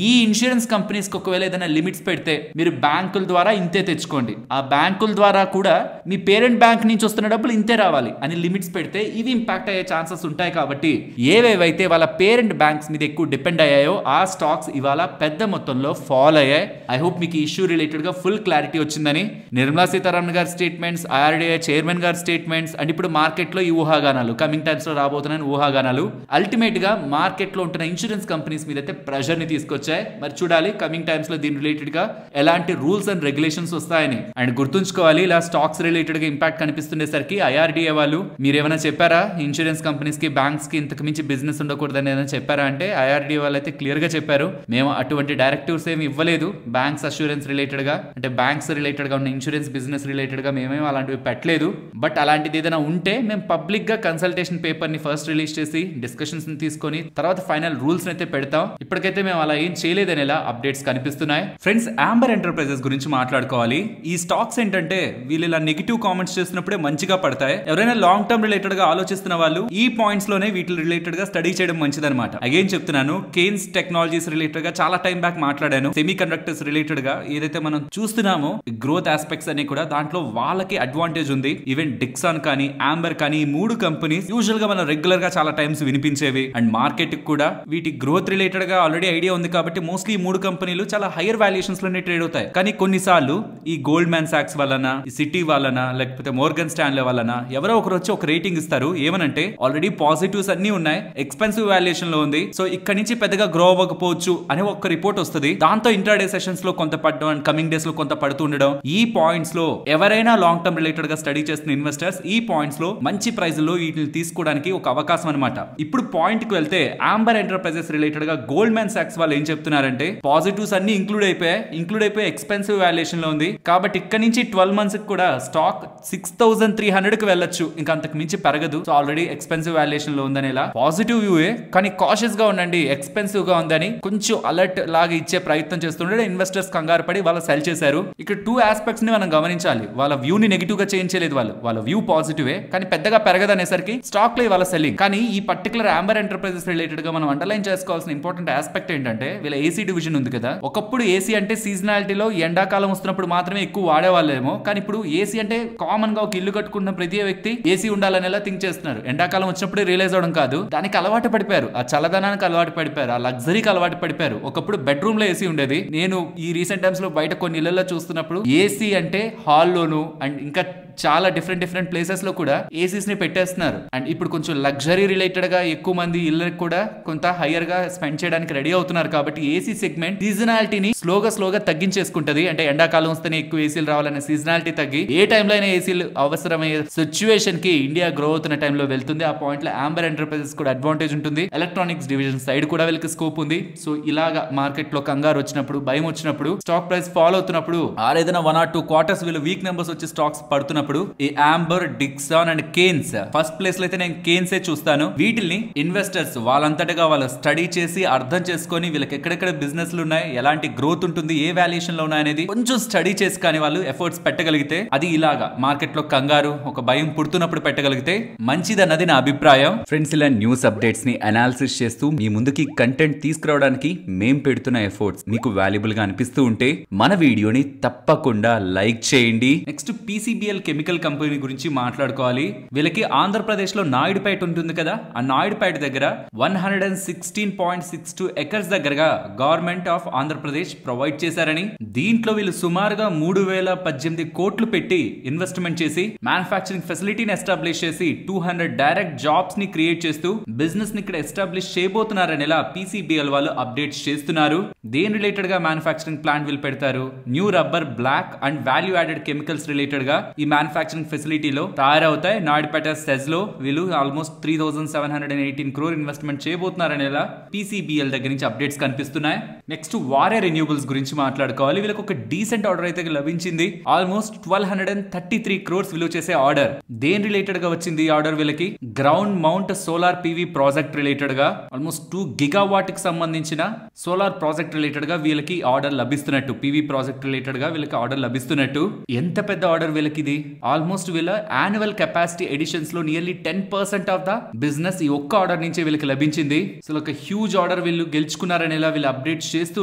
ఈ ఇన్సూరెన్స్ కంపెనీస్ కి ఒకవేళ ఏదైనా లిమిట్స్ పెడితే మీరు బ్యాంకుల ద్వారా ఇంతే తెచ్చుకోండి, ఆ బ్యాంకుల ద్వారా కూడా మీ పేరెంట్ బ్యాంక్ నుంచి వస్తున్న డబ్బులు ఇంతే రావాలి అని లిమిట్స్ పెడితే ఇవి ఇంపాక్ట్ అయ్యే ఛాన్సెస్ ఉంటాయి. కాబట్టి ఏవేవైతే వాళ్ళ పేరెంట్ బ్యాంక్స్ మీద ఎక్కువ డిపెండ్ అయ్యాయో ఆ స్టాక్స్ ఇవాళ పెద్ద మొత్తంలో ఫాల్ అయ్యాయి. ఐ హోప్ మీకు ఇష్యూ రిలేటెడ్ గా ఫుల్ క్లారిటీ వచ్చిందని. నిర్మలా సీతారామన్ గారి స్టేట్మెంట్స్, ఐఆర్డీఐ చైర్మన్ గారి స్టేట్మెంట్స్ అండ్ ఇప్పుడు మార్కెట్ మార్కెట్ లో ఈ ఊహాగానాలు కమింగ్ టైమ్స్ లో రాబోతున్న ఊహాగానాలు అల్టిమేట్ గా మార్కెట్ లో ఉంటున్న ఇన్సూరెన్స్ కంపెనీస్ మీద అయితే ప్రెషర్ ని తీసుకొచ్చాయి. మరి చూడాలి కమింగ్ టైమ్స్ లో దీని రిలేటెడ్ గా ఎలాంటి రూల్స్ అండ్ రెగ్యులేషన్స్ వస్తాయని. అండ్ గుర్తుంచుకోవాలి, ఇలా స్టాక్స్ రిలేటెడ్ గా ఇంపాక్ట్ కనిపిస్తుండేసరికి IRDA వాళ్ళు మీరేమైనా చెప్పారా ఇన్సూరెన్స్ కంపెనీస్ కి బ్యాంక్స్ కి ఇంతకు మించి బిజినెస్ ఉండకూడదని ఏదైనా చెప్పారా అంటే IRDA వాళ్ళు అయితే క్లియర్ గా చెప్పారు, మేము అటువంటి డైరెక్టివ్స్ ఏమి ఇవ్వలేదు. బ్యాంక్స్ అష్యూరెన్స్ రిలేటెడ్ గా అంటే బ్యాంక్స్ రిలేటెడ్ గా ఉన్న ఇన్సూరెన్స్ బిజినెస్ రిలేటెడ్ గా మేమేం అలాంటివి పెట్టలేదు. బట్ అలాంటిది ఏదైనా ఉంటే మేము పబ్లిక్ గా కన్సల్టేషన్ పేపర్ ని ఫస్ట్ రిలీజ్ చేసి డిస్కషన్స్ ని తీసుకొని తర్వాత ఫైనల్ రూల్స్ అయితే పెడతాం. ఇప్పటికైతే మేము అలా ఏం చేయలేదని ఇలా అప్డేట్స్ కనిపిస్తున్నాయి. ఫ్రెండ్స్, ఆంబర్ ఎంటర్ప్రైజెస్ గురించి మాట్లాడుకోవాలి. ఈ స్టాక్స్ ఏంటంటే వీళ్ళు ఇలా నెగిటివ్ కామెంట్స్ చేస్తున్నప్పుడే మంచిగా పడతాయి. ఎవరైనా లాంగ్ టర్మ్ రిలేటెడ్ గా ఆలోచిస్తున్న వాళ్ళు ఈ పాయింట్స్ లోనే వీటి రిలేటెడ్ గా స్టడీ చేయడం మంచిదన్నమాట. అగైన్ చెప్తున్నాను, కేన్స్ టెక్నాలజీస్ రిలేటెడ్ గా చాలా టైం బ్యాక్ మాట్లాడాను. సెమీ కండక్టర్స్ రిలేటెడ్ గా ఏదైతే మనం చూస్తున్నామో గ్రోత్ ఆస్పెక్ట్స్ అన్ని కూడా దాంట్లో వాళ్ళకి అడ్వాంటేజ్ ఉంది. ఈవెన్ డిక్సాన్ కానీ ఆంబర్ కానీ ఈ మూడు కంపెనీస్ యూజువల్ గా మనం రెగ్యులర్ గా చాలా టైమ్స్ వినిపించేవి. అండ్ మార్కెట్ కూడా వీటి గ్రోత్ రిలేటెడ్ గా ఆల్రెడీ ఐడియా ఉంది కాబట్టి మోస్ట్లీ ఈ మూడు కంపెనీలు చాలా హైయర్ వాల్యుయేషన్స్ లోనే ట్రేడ్ అవుతాయి. కానీ కొన్నిసార్లు ఈ గోల్డ్ మ్యాన్ సాక్స్ వలన, సిటీ వలన, లేకపోతే మోర్గన్ స్టాన్లే వలన ఎవరో ఒకరు వచ్చి ఒక రేటింగ్ ఇస్తారు. ఏమనంటే ఆల్రెడీ పాజిటివ్స్ అన్ని ఉన్నాయి, ఎక్స్పెన్సివ్ వాల్యుయేషన్ లో ఉంది, సో ఇక్కడ నుంచి పెద్దగా గ్రో అవ్వకపోవచ్చు అని ఒక రిపోర్ట్ వస్తుంది. దాంతో ఇంట్రాడే సెషన్స్ లో కొంత పడడం అండ్ కమింగ్ డేస్ లో కొంత పడుతూ ఉండడం. ఈ పాయింట్స్ లో ఎవరైనా లాంగ్ టర్మ్ రిలేటెడ్ గా స్టడీ చేస్తున్న ఇన్వెస్టర్స్ ఈ పాయింట్స్ లో మంచి ప్రైస్ లో వీటిని తీసుకోవడానికి ఒక అవకాశం అనమాట. ఇప్పుడు పాయింట్ కి వెళ్తే ఆంబర్ ఎంటర్ప్రైజెస్ రిలేటెడ్ గా గోల్డ్ మ్యాన్ సాక్స్ వాళ్ళు ఏం చెప్తున్నారంటే పాజిటివ్స్ అన్ని ఇంక్లూడ్ అయిపోయి ఎక్స్పెన్సివ్ వాల్యుయేషన్ లో ఉంది కాబట్టి ఇక్కడ నుంచి 12 months కూడా స్టాక్ 6300 కి వెళ్ళొచ్చు, ఇంకా అంతకు మించి పెరగదు. సో ఆల్రెడీ ఎక్స్పెన్సివ్ వాల్యుయేషన్ లో ఉందని ఇలా పాజిటివ్ వ్యూయే, కానీ కాషియస్ గా ఉండండి, ఎక్స్పెన్సివ్ గా ఉందని కొంచెం అలర్ట్ లాగా ఇచ్చే ప్రయత్నం చేస్తుండే ఇన్వెస్టర్స్ కంగారు పడి వాళ్ళు సెల్ చేశారు. ఇక్కడ 2 aspects ని మనం గమనించాలి. వాళ్ళ వ్యూ ని నెగిటివ్ గా చేయించలేదు, వాళ్ళ వ్యూ పాజిటివే, కానీ పెద్దగా పెరగదు అనేసరికి స్టాక్ లో వాళ్ళ సెల్లింగ్. కానీ ఈ పర్టికులర్ ఆంబర్ ఎంటర్ప్రైజెస్ రిలేటెడ్ గా మనం అండర్లైన్ చేసుకోవాల్సిన ఇంపార్టెంట్ ఆస్పెక్ట్ ఏంటంటే వీళ్ళ ఏసీ డివిజన్ ఉంది కదా. ఒకప్పుడు ఏసీ అంటే సీజనాలిటీలో ఎండాకాలం వస్తున్నప్పుడు మాత్రమే ఎక్కువ వాడేవాళ్ళేమో, కానీ ఇప్పుడు ఏసీ అంటే కామన్ గా ఒక ఇల్లు కట్టుకున్న ప్రతి వ్యక్తి ఏసీ ఉండాలనేలా థింక్ చేస్తున్నారు. ఎండాకాలం వచ్చినప్పుడే రియలైజ్ అవడం కాదు, దానికి అలవాటు పడిపోయారు, ఆ చల్లదనానికి అలవాటు పడిపోయారు, ఆ లగ్జరీకి అలవాటు పడిపోయారు. ఒకప్పుడు బెడ్రూమ్ లో ఏసీ ఉండేది. నేను ఈ రీసెంట్ టైమ్స్ లో బయట కొన్ని ఇళ్లలో చూస్తున్నప్పుడు ఏసీ అంటే హాల్లోను అండ్ ఇంకా చాలా డిఫరెంట్ ప్లేసెస్ లో కూడా ఏసీస్ ని పెట్టేస్తున్నారు. అండ్ ఇప్పుడు కొంచెం లగ్జరీ రిలేటెడ్ గా ఎక్కువ మంది ఇళ్ళకి కూడా కొంత హైయర్ గా స్పెండ్ చేయడానికి రెడీ అవుతున్నారు. కాబట్టి ఏసీ సెగ్మెంట్ సీజనాలిటీని స్లోగా తగ్గించేసుకుంటది. అంటే ఎండాకాలం వస్తేనే ఎక్కువ ఏసీలు రావాలనే సీజనాలిటీ తగ్గి ఏ టైంలో అయినా ఏసీలు అవసరమయ్యే సిచ్యువేషన్ కి ఇండియా గ్రో అవుతున్న టైంలో వెళ్తుంది. ఆ పాయింట్ లో ఆంబర్ ఎంటర్ప్రైజెస్ కూడా అడ్వాంటేజ్ ఉంటుంది. ఎలక్ట్రానిక్స్ డివిజన్ సైడ్ కూడా వీళ్ళకి స్కోప్ ఉంది. సో ఇలాగా మార్కెట్ లో కంగారు వచ్చినప్పుడు, భయం వచ్చినప్పుడు, స్టాక్ ప్రైస్ ఫాలో అవుతున్నప్పుడు, ఏదైనా 1 or 2 quarters వీళ్ళు వీక్ నెంబర్స్ వచ్చి స్టాక్స్ పడుతున్నప్పుడు ఈ Amber, Dixon and Kaynes first place లో అయితే నేను కేన్సే చూస్తాను. వీటిని ఇన్వెస్టర్స్ వాళ్ళంతటగా వాళ్ళు స్టడీ చేసి అర్థం చేసుకొని వీళ్ళకి ఎక్కడెక్కడ బిజినెస్లు ఉన్నాయి, ఎలాంటి గ్రోత్ ఉంటుంది, ఏ వాల్యుయేషన్ లో ఉన్నాయి అనేది కొంచెం స్టడీ చేసి కానీ వాళ్ళు ఎఫర్ట్స్ పెట్టగలిగితే, అది ఇలాగా మార్కెట్ లో కంగారు ఒక భయం పుడుతున్నప్పుడు పెట్టగలిగితే మంచిదన్నది నా అభిప్రాయం. ఫ్రెండ్స్, ఇలా న్యూస్ అప్డేట్స్ ని అనాలిసిస్ చేస్తూ మీ ముందుకి కంటెంట్ తీసుకురావడానికి మేం పెడుతున్న ఎఫర్ట్స్ మీకు వాల్యుబుల్ గా అనిపిస్తూ ఉంటే మన వీడియోని తప్పకుండా లైక్ చేయండి. నెక్స్ట్ PCBL కెమికల్ కంపెనీ గురించి మాట్లాడుకోవాలి. వీళ్ళకి ఆంధ్రప్రదేశ్ లో నాయుడుపేట ఉంటుంది కదా, ఆ నాయుడుపేట దగ్గర 116.62 acres దగ్గరగా గవర్నమెంట్ ఆఫ్ ఆంధ్రప్రదేశ్ ప్రొవైడ్ చేశారని, దీంట్లో వీళ్ళు సుమారుగా 3018 కోట్లు పెట్టి ఇన్వెస్ట్మెంట్ చేసి మ్యానుఫ్యాక్చరింగ్ ఫెసిలిటీని ఎస్టాబ్లిష్ చేసి 200 డైరెక్ట్ జాబ్స్ ని క్రియేట్ చేస్తూ బిజినెస్ ని ఇక్కడ ఎస్టాబ్లిష్ చేయబోతున్నారని ఇలా PCBL వాళ్ళు అప్డేట్స్ చేస్తున్నారు. దేని రిలేటెడ్ గా మ్యానుఫ్యాక్చరింగ్ ప్లాంట్ వీళ్ళు పెడతారు, new rubber, black and value added chemicals related గా ఈ మ్యానుఫ్యాక్చరింగ్ ఫెసిలిటీలో తయారవుతాయి. నాయుడుపేట సెజ్ లో వీళ్ళు ఆల్మోస్ట్ 3718 crore ఇన్వెస్ట్మెంట్ చేయబోతున్నారని ఇలా PCBL దగ్గర నుంచి అప్డేట్స్ కనిపిస్తున్నాయి. నెక్స్ట్ వారియర్ రెన్యూబుల్స్ గురించి మాట్లాడుకోవాలి. వీళ్ళకి ఒక డీసెంట్ ఆర్డర్ అయితే లభించింది. ఆల్మోస్ట్ 1233 crores విలువ చేసే ఆర్డర్. దేని రిలేటెడ్ గా వచ్చింది ఈ ఆర్డర్ వీళ్ళకి? Ground mount solar PV project related గా ఆల్మోస్ట్ 2 GW కి సంబంధించిన సోలార్ ప్రాజెక్ట్ రిలేటెడ్ గా వీళ్ళకి ఆర్డర్ లభిస్తున్నట్టు, PV ప్రాజెక్ట్ రిలేటెడ్ గా వీళ్ళకి ఆర్డర్ లభిస్తున్నట్టు. ఎంత పెద్ద ఆర్డర్ వీళ్ళకి ఇది! ఆల్మోస్ట్ వీళ్ళ యాన్యువల్ కెపాసిటీ ఎడిషన్స్ లో నియర్లీ 10% ఆఫ్ ద బిజినెస్ ఈ ఒక్క ఆర్డర్ నుంచి వీళ్ళకి లభించింది. సో ఒక హ్యూజ్ ఆర్డర్ వీళ్ళు గెలుచుకున్నారని ఇలా వీళ్ళు అప్డేట్స్ చేస్తూ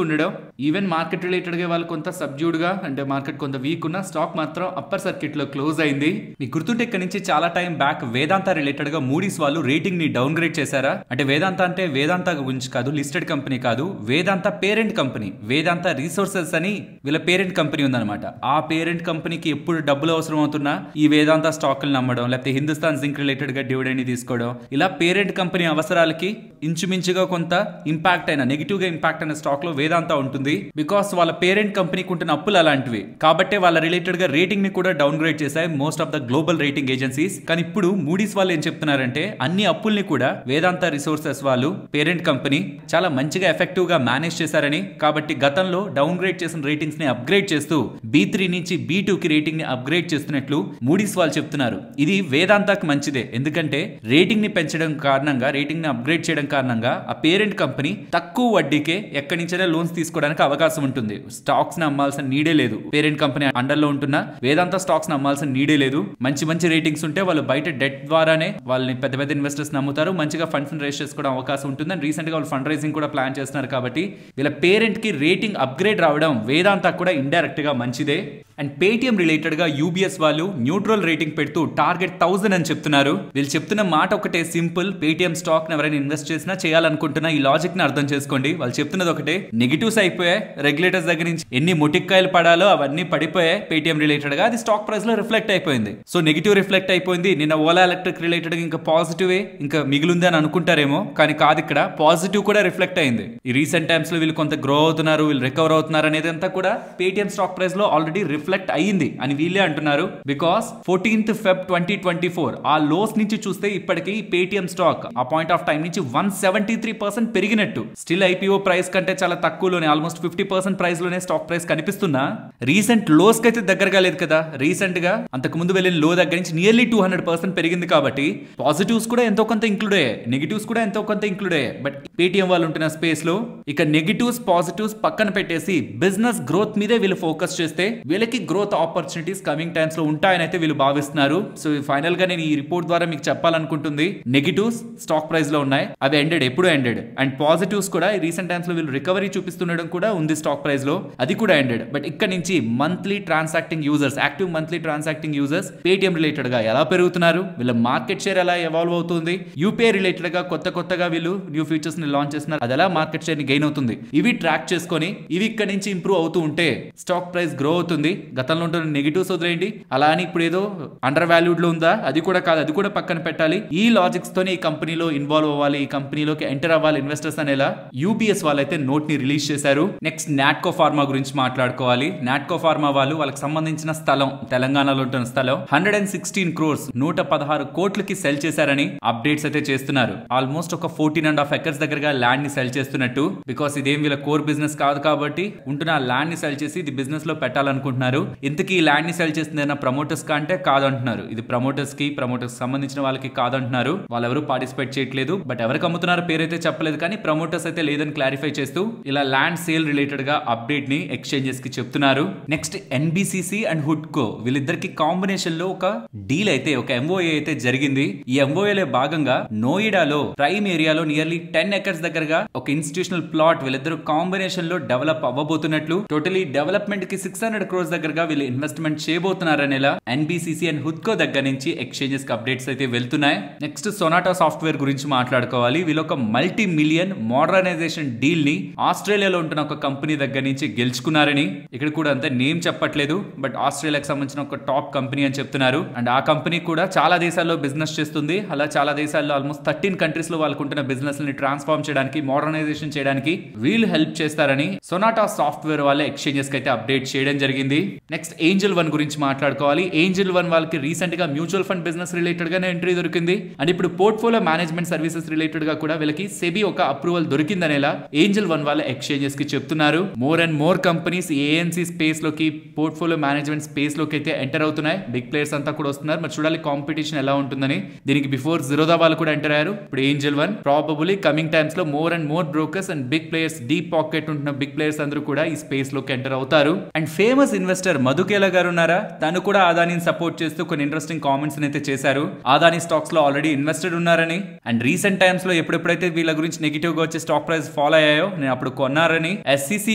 ఉండడం. ఈవెన్ మార్కెట్ రిలేటెడ్ గా వాళ్ళు కొంత సబ్డ్యూడ్ గా, అంటే మార్కెట్ కొంత వీక్ ఉన్న, స్టాక్ మాత్రం అప్పర్ సర్క్యూట్ లో క్లోజ్ అయింది. మీకు గుర్తుంటే ఇక్కడ నుంచి చాలా టైం బ్యాక్ వేదాంత రిలేటెడ్ గా మూడీస్ వాళ్ళు రేటింగ్ ని డౌన్ గ్రేడ్ చేశారా? అంటే వేదాంత అంటే వేదాంత గురించి కాదు, లిస్టెడ్ కంపెనీ కాదు, వేదాంత పేరెంట్ కంపెనీ, వేదాంత రిసోర్సెస్ అని వీళ్ళ పేరెంట్ కంపెనీ ఉందన్నమాట. ఆ పేరెంట్ కంపెనీకి ఎప్పుడు డబ్బులు అవసరం అవుతున్నా ఈ వేదాంత స్టాక్ నమ్మడం, లేకపోతే హిందుస్థాన్ జింక్ రిలేటెడ్ గా డివిడెండ్ తీసుకోవడం, ఇలా పేరెంట్ కంపెనీ అవసరాలకి ఇంచుమించుగా కొంత ఇంపాక్ట్ అయిన నెగిటివ్ గా ఇంపాక్ట్ అయిన స్టాక్ లో వేదాంత ఉంటుంది. బికాస్ వాళ్ళ పేరెంట్ కంపెనీకి ఉంటున్న అప్పులు అలాంటివి కాబట్టి వాళ్ళ రిలేటెడ్ గా రేటింగ్ ని కూడా డౌన్ గ్రేడ్ చేశాయి most of the global rating agencies. కానీ ఇప్పుడు మూడీస్ వాళ్ళు ఏం చెప్తున్నారంటే అన్ని అప్పుల్ని కూడా వేదాంత రిసోర్సెస్ వాళ్ళు పేరెంట్ కంపెనీ చాలా మంచిగా ఎఫెక్టివ్ గా మేనేజ్ చేశారని, కాబట్టి గతంలో డౌన్ గ్రేడ్ చేసిన రేటింగ్స్ ని అప్గ్రేడ్ చేస్తూ B3 నుంచి B2 కి రేటింగ్ ని అప్గ్రేడ్ చేస్తున్నట్లు మూడీస్ వాళ్ళు చెప్తున్నారు. ఇది వేదాంతకు మంచిదే, ఎందుకంటే రేటింగ్ ని పెంచడం కారణంగా, రేటింగ్ ని అప్గ్రేడ్ చేయడం కారణంగా ఆ పేరెంట్ కంపెనీ తక్కువ వడ్డీకే ఎక్కడి నుంచైనా లోన్స్ తీసుకోవడానికి అవకాశం ఉంటుంది. స్టాక్స్ ని అమ్మాల్సిన నీడే లేదు. పేరెంట్ కంపెనీ అండర్ లో ఉంటున్న వేదాంత స్టాక్స్ ని అమ్మాల్సిన నీడే లేదు. మంచి మంచి రేటింగ్స్ ఉంటే వాళ్ళు బయట డెట్ ద్వారానే వాళ్ళని పెద్ద పెద్ద ఇన్వెస్టర్స్ నమ్ముతారు, మంచిగా ఫండ్స్ రేస్ చేసుకోవడం అవకాశం ఉంటుంది. అండ్ రీసెంట్ గా వాళ్ళు ఫండ్ రైజింగ్ కూడా ప్లాన్ చేస్తున్నారు. కాబట్టి వీళ్ళ పేరెంట్ కి రేటింగ్ అప్గ్రేడ్ రావడం వేదాంత కూడా ఇండైరెక్ట్ గా మంచిదే. అండ్ పేటిఎం రిలేటెడ్ గా యూబీఎస్ వాళ్ళు న్యూట్రల్ రేటింగ్ పెడుతూ టార్గెట్ 1000 అని చెప్తున్నారు. వీళ్ళు చెప్తున్న మాట ఒకటే సింపుల్, పేటిఎం స్టాక్ ని ఎవరైనా ఇన్వెస్ట్ చేసినా చేయాలనుకుంటున్నా ఈ లాజిక్ ని అర్థం చేసుకోండి. వాళ్ళు చెప్తున్నది ఒకటే, నెగిటివ్స్ అయిపోయాయి, రెగ్యులేటర్స్ దగ్గర నుంచి ఎన్ని ముటిక్కాయలు పడాలో అవన్నీ పడిపోయాయి పేటిఎం రిలేటెడ్ గా, అది స్టాక్ ప్రైస్ లో రిఫ్లెక్ట్ అయిపోయింది. సో నెగిటివ్ రిఫ్లెక్ట్ అయిపోయింది. నిన్న ఓలా ఎలక్ట్రిక్ రిలేటెడ్ ఇంకా పాజిటివ్ ఇంకా మిగిలింది అని అనుకుంటారేమో, కానీ కాదు, ఇక్కడ పాజిటివ్ కూడా రిఫ్లెక్ట్ అయింది. ఈ రీసెంట్ టైమ్స్ లో వీళ్ళు కొంత గ్రో అవుతున్నారు, వీళ్ళు రికవర్ అవుతున్నారు అనేది అంతా కూడా పేటిఎం స్టాక్ ప్రైస్ లో ఆల్రెడీ రిఫ్లెక్ట్ అయ్యింది అని వీళ్ళే అంటున్నారు. బికాస్ 14th Feb 2024 ఆ లోస్ నుంచి చూస్తే ఇప్పటికీ పేటిఎం స్టాక్ ఆ పాయింట్ ఆఫ్ టైం నుంచి 173% పెరిగినట్టు. స్టిల్ ఐపీఓ ప్రైస్ కంటే చాలా తక్కువలోనే, ఆల్మోస్ట్ 50% ప్రైస్ లోనే స్టాక్ ప్రైస్ కనిపిస్తున్నా రీసెంట్ లోస్ కి అయితే దగ్గరగా లేదు కదా. రీసెంట్ గా అంతకు ముందు వెళ్ళిన లో దగ్గర నుంచి నియర్లీ 200% పెరిగింది. కాబట్టి పాజిటివ్స్ కూడా ఎంతో కొంత ఇంక్లూడ్ అయ్యాయి, నెగిటివ్స్ కూడా ఎంతో కొంత ఇంక్లూడ్ అయ్యాయి. బట్ పేటిఎం వాళ్ళు ఉంటున్న స్పేస్ లో ఇక నెగిటివ్స్ పాజిటివ్స్ పక్కన పెట్టేసి బిజినెస్ గ్రోత్ మీదే వీళ్ళు ఫోకస్ చేస్తే వీళ్ళకి గ్రోత్ ఆపర్చునిటీస్ కమింగ్ టైమ్స్ లో ఉంటాయని అయితే వీళ్ళు భావిస్తున్నారు. సో ఫైనల్ గా నేను ఈ రిపోర్ట్ ద్వారా మీకు చెప్పాలనుకుంటుంది, నెగిటివ్స్ స్టాక్ ప్రైస్ లో ఉన్నాయి, అవి ఎండెడ్, ఎప్పుడు ఎండెడ్. అండ్ పాజిటివ్స్ కూడా రీసెంట్ టైమ్స్ లో వీళ్ళు రికవరీ చూపిస్తుండడం కూడా ఉంది స్టాక్ ప్రైస్ లో, అది కూడా ఎండెడ్. బట్ ఇక్కడ నుంచి monthly transacting users, active monthly transacting users Paytm related గా ఎలా పెరుగుతున్నారు, వీళ్ళ మార్కెట్ షేర్ ఎలా ఎవాల్వ్ అవుతుంది, యూపీఐ రిలేటెడ్ గా కొత్తగా వీళ్ళు న్యూ ఫీచర్స్ ని లాంచ్ చేస్తున్నారు, అది ఎలా మార్కెట్ షేర్ ని గెయిన్ అవుతుంది, ఇవి ట్రాక్ చేసుకొని ఇవి ఇక్కడ నుంచి ఇంప్రూవ్ అవుతూ ఉంటే స్టాక్ ప్రైస్ గ్రో అవుతుంది. గతంలో ఉంటున్న నెగిటివ్స్ వదిలేయండి, అలా అని ఇప్పుడు ఏదో అండర్ వాల్యూడ్ లో ఉందా అది కూడా కాదు, అది కూడా పక్కన పెట్టాలి. ఈ లాజిక్స్ తోనే ఈ కంపెనీలో ఇన్వాల్వ్ అవ్వాలి, ఈ కంపెనీలోకి ఎంటర్ అవ్వాలి ఇన్వెస్టర్స్ అనేలా యూపీఎస్ వాళ్ళైతే నోట్ ని రిలీజ్ చేశారు. నెక్స్ట్ నాట్కో ఫార్మా గురించి మాట్లాడుకోవాలి. నాట్కో ఫార్మా వాళ్ళు వాళ్ళకి సంబంధించిన స్థలం, తెలంగాణలో ఉంటున్న స్థలం 116 crores 116 కోట్లకి సెల్ చేశారని అప్డేట్స్ అయితే చేస్తున్నారు. ఆల్మోస్ట్ ఒక 14.5 acres దగ్గరగా ల్యాండ్ ని సెల్ చేస్తున్నట్టు. బికాస్ ఇదేం వీళ్ళ కోర్ బిజినెస్ కాదు కాబట్టి ఉంటున్న ల్యాండ్ ని సెల్ చేసి ఇది బిజినెస్ లో పెట్టాలనుకుంటున్నారు. ఇంతకీ ఈ ల్యాండ్ ని సెల్ చేస్తుంది ఏదైనా ప్రమోటర్స్ కంటే కాదంటున్నారు. ఇది ప్రమోటర్స్ సంబంధించిన వాళ్ళకి కాదంటున్నారు. వాళ్ళు ఎవరు పార్టిసిపేట్ చేయట్లేదు. బట్ ఎవరికి అమ్ముతున్నారు పేరైతే చెప్పలేదు, కానీ ప్రమోటర్స్ అయితే లేదని క్లారిఫై చేస్తూ ఇలా ల్యాండ్ సేల్ రిలేటెడ్ గా అప్డేట్ ని ఎక్స్చేంజెస్ కి చెప్తున్నారు. నెక్స్ట్ ఎన్బిసిసి అండ్ హుడ్కో వీళ్ళిద్దరికి కాంబినేషన్ లో ఒక డీల్ అయితే, ఒక ఎంఓఏ అయితే జరిగింది. ఈ ఎంఓఏలో భాగంగా నోయిడాలో ప్రైమ్ ఏరియాలో నియర్లీ 10 acres దగ్గరగా ఒక ఇన్స్టిట్యూషనల్ ప్లాట్ వీళ్ళిద్దరు కాంబినేషన్ లో డెవలప్ అవ్వబోతున్నట్లు, టోటలీ డెవలప్మెంట్ కి 600 crores దగ్గరగా వీళ్ళు ఇన్వెస్ట్మెంట్ చేయబోతున్నారనేలా ఎన్బిసిసి అండ్ హుడ్కో దగ్గర నుంచి ఎక్స్చేంజెస్ కి అప్డేట్స్ అయితే వెళ్తున్నాయి. నెక్స్ట్ సొనాటా సాఫ్ట్వేర్ గురించి మాట్లాడుకోవాలి. వీళ్ళు ఒక మల్టీ మిలియన్ మోడర్నైజేషన్ డీల్ ని ఆస్ట్రేలియాలో ఉంటున్న ఒక కంపెనీ దగ్గర నుంచి గెలుచుకున్నారని, ఇక్కడ కూడా అంత నేమ్ చెప్పట్లేదు, బట్ ఆస్ట్రేలియాకి సంబంధించిన ఒక టాప్ కంపెనీ అని చెప్తున్నారు. అండ్ ఆ కంపెనీ కూడా చాలా దేశాల్లో బిజినెస్ చేస్తుంది. అలా చాలా దేశాల్లో ఆల్మోస్ట్ 13 కంట్రీస్ లో వాళ్ళకు ఉంటున్న బిజినెస్ ని ట్రాన్స్ఫార్మ్ చేయడానికి, మోడర్నైజేషన్ చేయడానికి వీళ్ళు హెల్ప్ చేస్తారని సొనాటా సాఫ్ట్వేర్ వాళ్ళ ఎక్స్చేంజెస్ కి అయితే అప్డేట్ చేయడం జరిగింది. నెక్స్ట్ ఏంజల్ వన్ గురించి మాట్లాడుకోవాలి. ఏంజల్ వన్ వాళ్ళకి రీసెంట్ గా మ్యూచువల్ ఫండ్ బిజినెస్ రిలేటెడ్ గానే ఎంట్రీ దొరికింది. అండ్ ఇప్పుడు పోర్ట్ఫోలియో మేనేజ్మెంట్ సర్వీసెస్ రిలేటెడ్ గా కూడా వీళ్ళకి సెబీ ఒక అప్రూవల్ దొరికిందనేలా ఏంజల్ వన్ వాళ్ళ ఎక్స్చేంజెస్ కి చెప్తున్నారు. More and more companies ANC space లోకి, పోర్ట్ఫోలియో మేనేజ్మెంట్ స్పేస్ లోకి అయితే ఎంటర్ అవుతున్నాయి. బిగ్ ప్లేయర్స్ అంతా కూడా వస్తున్నారు. మరి చూడాలి కాంపిటీషన్ ఎలా ఉంటుందని. దీనికి బిఫోర్ జిరోదా వాళ్ళు కూడా ఎంటర్ అయ్యారు. ఇప్పుడు angel one probably coming times లో more and more brokers and big players, deep pocket ఉంటున్న బిగ్ ప్లేయర్స్ అందరూ కూడా ఈ స్పేస్ లోకి ఎంటర్ అవుతారు. అండ్ ఫేమస్ ఇన్వెస్టర్ మధుకేలా గారు ఉన్నారా, తను కూడా అదానిని సపోర్ట్ చేస్తూ కొన్ని ఇంట్రెస్టింగ్ కామెంట్స్ అయితే చేశారు. అదాని స్టాక్స్ లో ఆల్రెడీ ఇన్వెస్టెడ్ ఉన్నారని, అండ్ రీసెంట్ టైమ్స్ లో ఎప్పుడెప్పుడైతే వీళ్ళ గురించి నెగిటివ్ గా వచ్చే స్టాక్ ప్రైస్ ఫాలో అయ్యాయో నేను అప్పుడు కొన్నారని, ఎస్సీసీ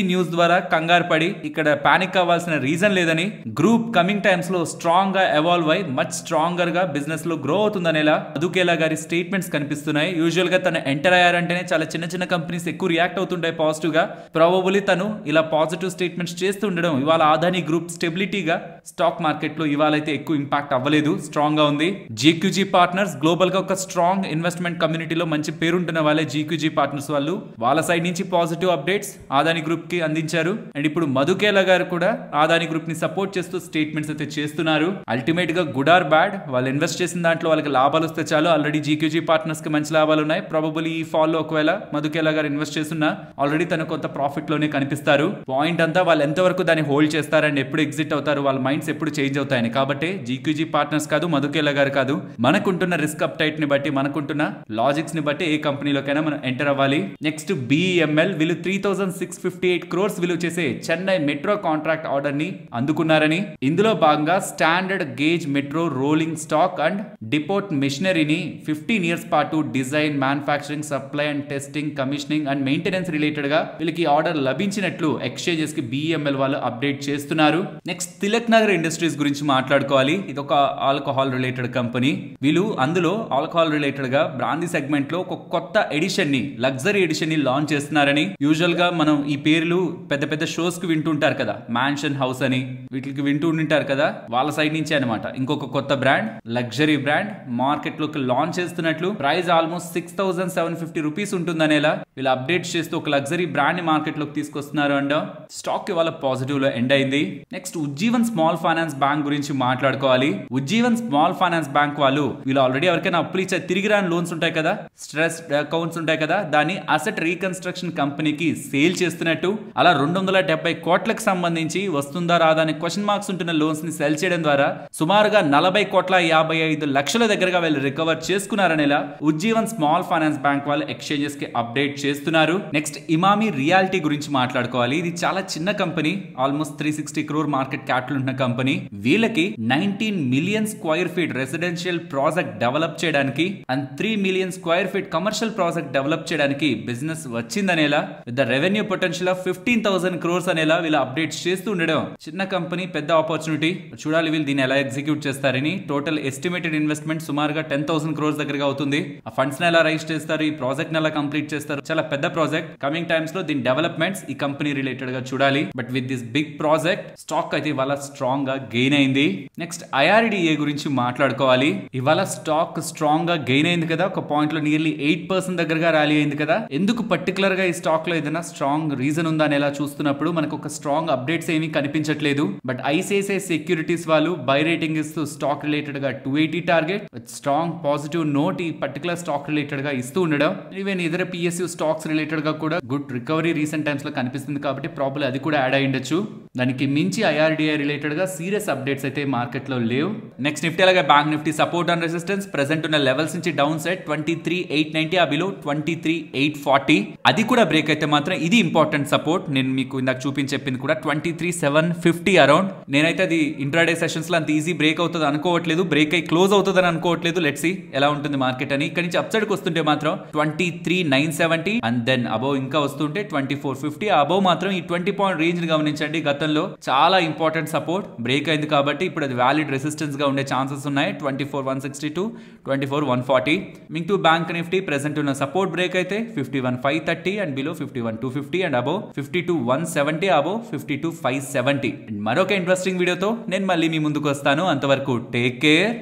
న్యూస్ ద్వారా కంగారు పడి ఇక్కడ పానిక్ అవ్వాల్సిన రీజన్ లేదని, గ్రూప్ కమింగ్ టైమ్స్ లో స్ట్రాంగ్ గా ఎవాల్వ్ అయి మచ్ స్ట్రాంగర్ గా బిజినెస్ లో గ్రో అవుతుందనేలా మధుకేలా గారి స్టేట్మెంట్స్ కనిపిస్తున్నాయి. యూజువల్ గా తను ఎంటర్ అయ్యారంటేనే చాలా చిన్న చిన్న కంపెనీస్ ఎక్కువ రియాక్ట్ అవుతుంటాయి పాజిటివ్ గా. ప్రాబబుల్లీ తను ఇలా పాజిటివ్ స్టేట్మెంట్స్ చేస్తూ ఉండడం ఇవాళ అదాని గ్రూప్ గ్రూప్ స్టెబిలిటీగా స్టాక్ మార్కెట్ లో ఇవాళ అయితే ఎక్కువ ఇంపాక్ట్ అవ్వలేదు, స్ట్రాంగ్ గా ఉంది. జీక్యూజీ పార్ట్నర్స్ గ్లోబల్ గా ఒక స్ట్రాంగ్ ఇన్వెస్ట్మెంట్ కమ్యూనిటీలో మంచి పేరుంటున్న వాళ్ళే జీక్యూజీ పార్ట్నర్స్ వాళ్ళు. వాళ్ళ సైడ్ నుంచి పాజిటివ్ అప్డేట్స్ అదాని గ్రూప్ కి అందించారు. అండ్ ఇప్పుడు మధుకేలా గారు కూడా అదాని గ్రూప్ ని సపోర్ట్ చేస్తూ స్టేట్మెంట్స్ అయితే చేస్తున్నారు. అల్టిమేట్ గా గుడ్ ఆర్ బ్యాడ్, వాళ్ళు ఇన్వెస్ట్ చేసిన దాంట్లో వాళ్ళకి లాభాలు వస్తే చాలు. ఆల్రెడీ జీక్యూజీ పార్ట్నర్స్ కి మంచి లాభాలు ఉన్నాయి. ప్రాబబుల్లీ ఈ ఫాల్ లో ఒకవేళ మధుకేలా గారు ఇన్వెస్ట్ చేస్తున్నా ఆల్రెడీ తన కొంత ప్రాఫిట్ లోనే కనిపిస్తారు. పాయింట్ అంతా వాళ్ళు ఎంతవరకు దాన్ని హోల్డ్ చేస్తారని ఎప్పుడు ఎగ్జిట్ అవుతారు, వాళ్ళ మైండ్స్ ఎప్పుడు చేంజ్ అవుతాయని. కాబట్టి జీక్యూజీ పార్ట్నర్స్ కాదు, మధుకేలా గారు కాదు, మనకుంటున్న రిస్క్ అప్టైట్ ని బట్టి, మనకుంటున్న లాజిక్స్ ని బట్టి ఏ కంపెనీలోకైనా మనం ఎంటర్ అవ్వాలి. నెక్స్ట్ BEML వీళ్ళు 3658 crores విలువ చేసే చెన్నై మెట్రో కాంట్రాక్ట్ ఆర్డర్ ని అందుకున్నారని, ఇందులో భాగంగా standard gauge metro rolling stock and depot మెషినరీని 15 years పాటు design, manufacturing, supply and testing, commissioning and maintenance related గా వీళ్ళకి ఆర్డర్ లభించినట్లు ఎక్స్చేంజెస్ కి BEML వాళ్ళు అప్డేట్ చేస్తున్నారు. నెక్స్ట్ తిలక్ నగర్ ఇండస్ట్రీస్ గురించి మాట్లాడుకోవాలి. ఇది ఒక ఆల్కహాల్ రిలేటెడ్ కంపెనీ. వీళ్ళు అందులో ఆల్కహాల్ రిలేటెడ్ గా బ్రాందీ సెగ్మెంట్ లో ఒక కొత్త ఎడిషన్ ని, లగ్జరీ ఎడిషన్ ని లాంచ్ చేస్తున్నారని. యూజువల్ గా మనం ఈ పేర్లు పెద్ద పెద్ద షోస్ కి వింటుంటారు కదా, మ్యాన్షన్ హౌస్ అని వీటికి వింటూ ఉంటారు కదా, వాళ్ళ సైడ్ నుంచి అనమాట ఇంకొక కొత్త బ్రాండ్, లగ్జరీ బ్రాండ్ మార్కెట్ లోకి లాంచ్ చేస్తున్నట్లు. ప్రైస్ ఆల్మోస్ట్ 6750 రూపీస్ ఉంటుందనేలా వీళ్ళు అప్డేట్ చేస్తూ ఒక లగ్జరీ బ్రాండ్ ని మార్కెట్ లోకి తీసుకొస్తున్నారు. అండ్ స్టాక్ ఇవాళ పాజిటివ్ లో ఎండ్ అయింది. Next Ujjivan small finance bank గురించి మాట్లాడుకోవాలి. ఉజ్జీవన్ స్మాల్ ఫైనాన్స్ బ్యాంక్ వాళ్ళు వీళ్ళు ఆల్రెడీ ఎవరికైనా అప్పులు ఇచ్చే తిరిగి రాని లోన్స్ ఉంటాయి కదా, స్ట్రెస్ అకౌంట్స్ ఉంటాయి కదా, దాన్ని అసెట్ రీకన్స్ట్రక్షన్ కంపెనీకి సేల్ చేస్తున్నట్టు. అలా 270 కోట్లకు సంబంధించి వస్తుందా రాదా అనే క్వశ్చన్ మార్క్స్ ఉంటున్న లోన్స్ ని సెల్ చేయడం ద్వారా సుమారుగా 40,55,00,000 దగ్గరగా వీళ్ళు రికవర్ చేసుకున్నారనేలా ఉజ్జీవన్ స్మాల్ ఫైనాన్స్ బ్యాంక్ వాళ్ళు ఎక్స్చేంజెస్ కి అప్డేట్ చేస్తున్నారు. నెక్స్ట్ ఇమామి రియాలిటీ గురించి మాట్లాడుకోవాలి. ఇది చాలా చిన్న company, almost 360 crore market capital ఉన్న కంపెనీ. వీళ్ళకి 19 million square feet residential project develop చేయడానికి అండ్ 3 million square feet commercial project develop చేయడానికి బిజినెస్ వచ్చిందనేలా, with the revenue potential of 15,000 crores అనేలా వీళ్ళు అప్డేట్స్ చేస్తూ ఉండడం. చిన్న కంపెనీ, పెద్ద ఆపర్చునిటీ. చూడాలి వీళ్ళు దీన్ని ఎలా ఎగ్జిక్యూట్ చేస్తారని. టోటల్ ఎస్టిమేటెడ్ ఇన్వెస్ట్మెంట్ సుమారుగా 10,000 crores దగ్గరగా అవుతుంది. ఆ ఫండ్స్ ని ఎలా రైజ్ చేస్తారు, ఈ ప్రాజెక్ట్ ని ఎలా కంప్లీట్ చేస్తారు, చాలా పెద్ద ప్రాజెక్ట్. కమింగ్ టైమ్స్ లో దీని డెవలప్మెంట్స్ ఈ కంపెనీ రిలేటెడ్ గా చూడాలి. But with this big project stock అయితే ఇవాళ స్ట్రాంగ్ గా గెయిన్ అయింది. నెక్స్ట్ IRDA గురించి మాట్లాడుకోవాలి. ఇవాళ స్టాక్ స్ట్రాంగ్ గా గెయిన్ అయింది కదా, ఒక పాయింట్ లో నియర్లీ 8% దగ్గరగా ర్యాలీ అయింది కదా. ఎందుకు పర్టికులర్ గా ఈ స్టాక్ లో ఏదైనా స్ట్రాంగ్ రీజన్ ఉందా అని ఎలా చూస్తున్నప్పుడు మనకు ఒక స్ట్రాంగ్ అప్డేట్స్ ఏమీ కనిపించట్లేదు. బట్ ICICI సెక్యూరిటీస్ వాళ్ళు బై రేటింగ్ ఇస్తూ స్టాక్ రిలేటెడ్ గా 280 target with strong positive note ఈ పర్టికులర్ స్టాక్ రిలేటెడ్ గా ఇస్తూ ఉండడం. ఈవెన్ ఇతర PSU స్టాక్స్ రిలేటెడ్ గా కూడా గుడ్ రికవరీ రీసెంట్ టైమ్స్ లో కనిపిస్తుంది కాబట్టి ప్రాబ్లీ అది కూడా యాడ్ అయి ఉండొచ్చు. దానికి మించి IRDA రిలేటెడ్ గా సీరియస్ అప్డేట్స్ అయితే మార్కెట్ లో లేవు. నెక్స్ట్ నిఫ్టీ అలాగే bank Nifty support and resistance present ఉన్న లెవెల్స్ నుంచి డౌన్ సైడ్ 23,890, ఆ బిలో 23,840. అది కూడా బ్రేక్ అయితే మాత్రం ఇది ఇంపార్టెంట్ సపోర్ట్. నేను మీకు ఇందాక చెప్పింది కూడా 23,750 అరౌండ్. నేనైతే అది ఇంట్రాడే సెషన్స్ లో అంత ఈజీ బ్రేక్ అవుతుంది అనుకోవట్లేదు, బ్రేక్ అయి క్లోజ్ అవుతుంది అని అనుకోవట్లేదు. లెట్స్ సీ ఎలా ఉంటుంది మార్కెట్ అని. ఇక్కడ నుంచి అప్ సైడ్ కి వస్తుంటే మాత్రం 23,970 అండ్ దెన్ అబౌవ్ ఇంకా వస్తుంటే 2450. అబౌవ్ మాత్రం ఈ 20 పాయింట్ రేంజ్ ని గమనించండి. గతంలో చాలా ఇంపార్టెంట్ సపోర్ట్ బ్రేక్ అయింది కాబట్టి ఇప్పుడు అది వ్యాలిడ్ రెసిస్టెన్స్ గా ఉండే ఛాన్సెస్ ఉన్నాయి. 24,162, 24,140. Ming to bank Nifty present ఉన్న సపోర్ట్ బ్రేక్ అయితే 51,530 and below 51,250 and above 52,170, above 52,570. మరొక ఇంట్రెస్టింగ్ వీడియోతో నేను మళ్ళీ మీ ముందుకు వస్తాను. అంతవరకు టేక్ కేర్.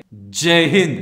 జై హింద్.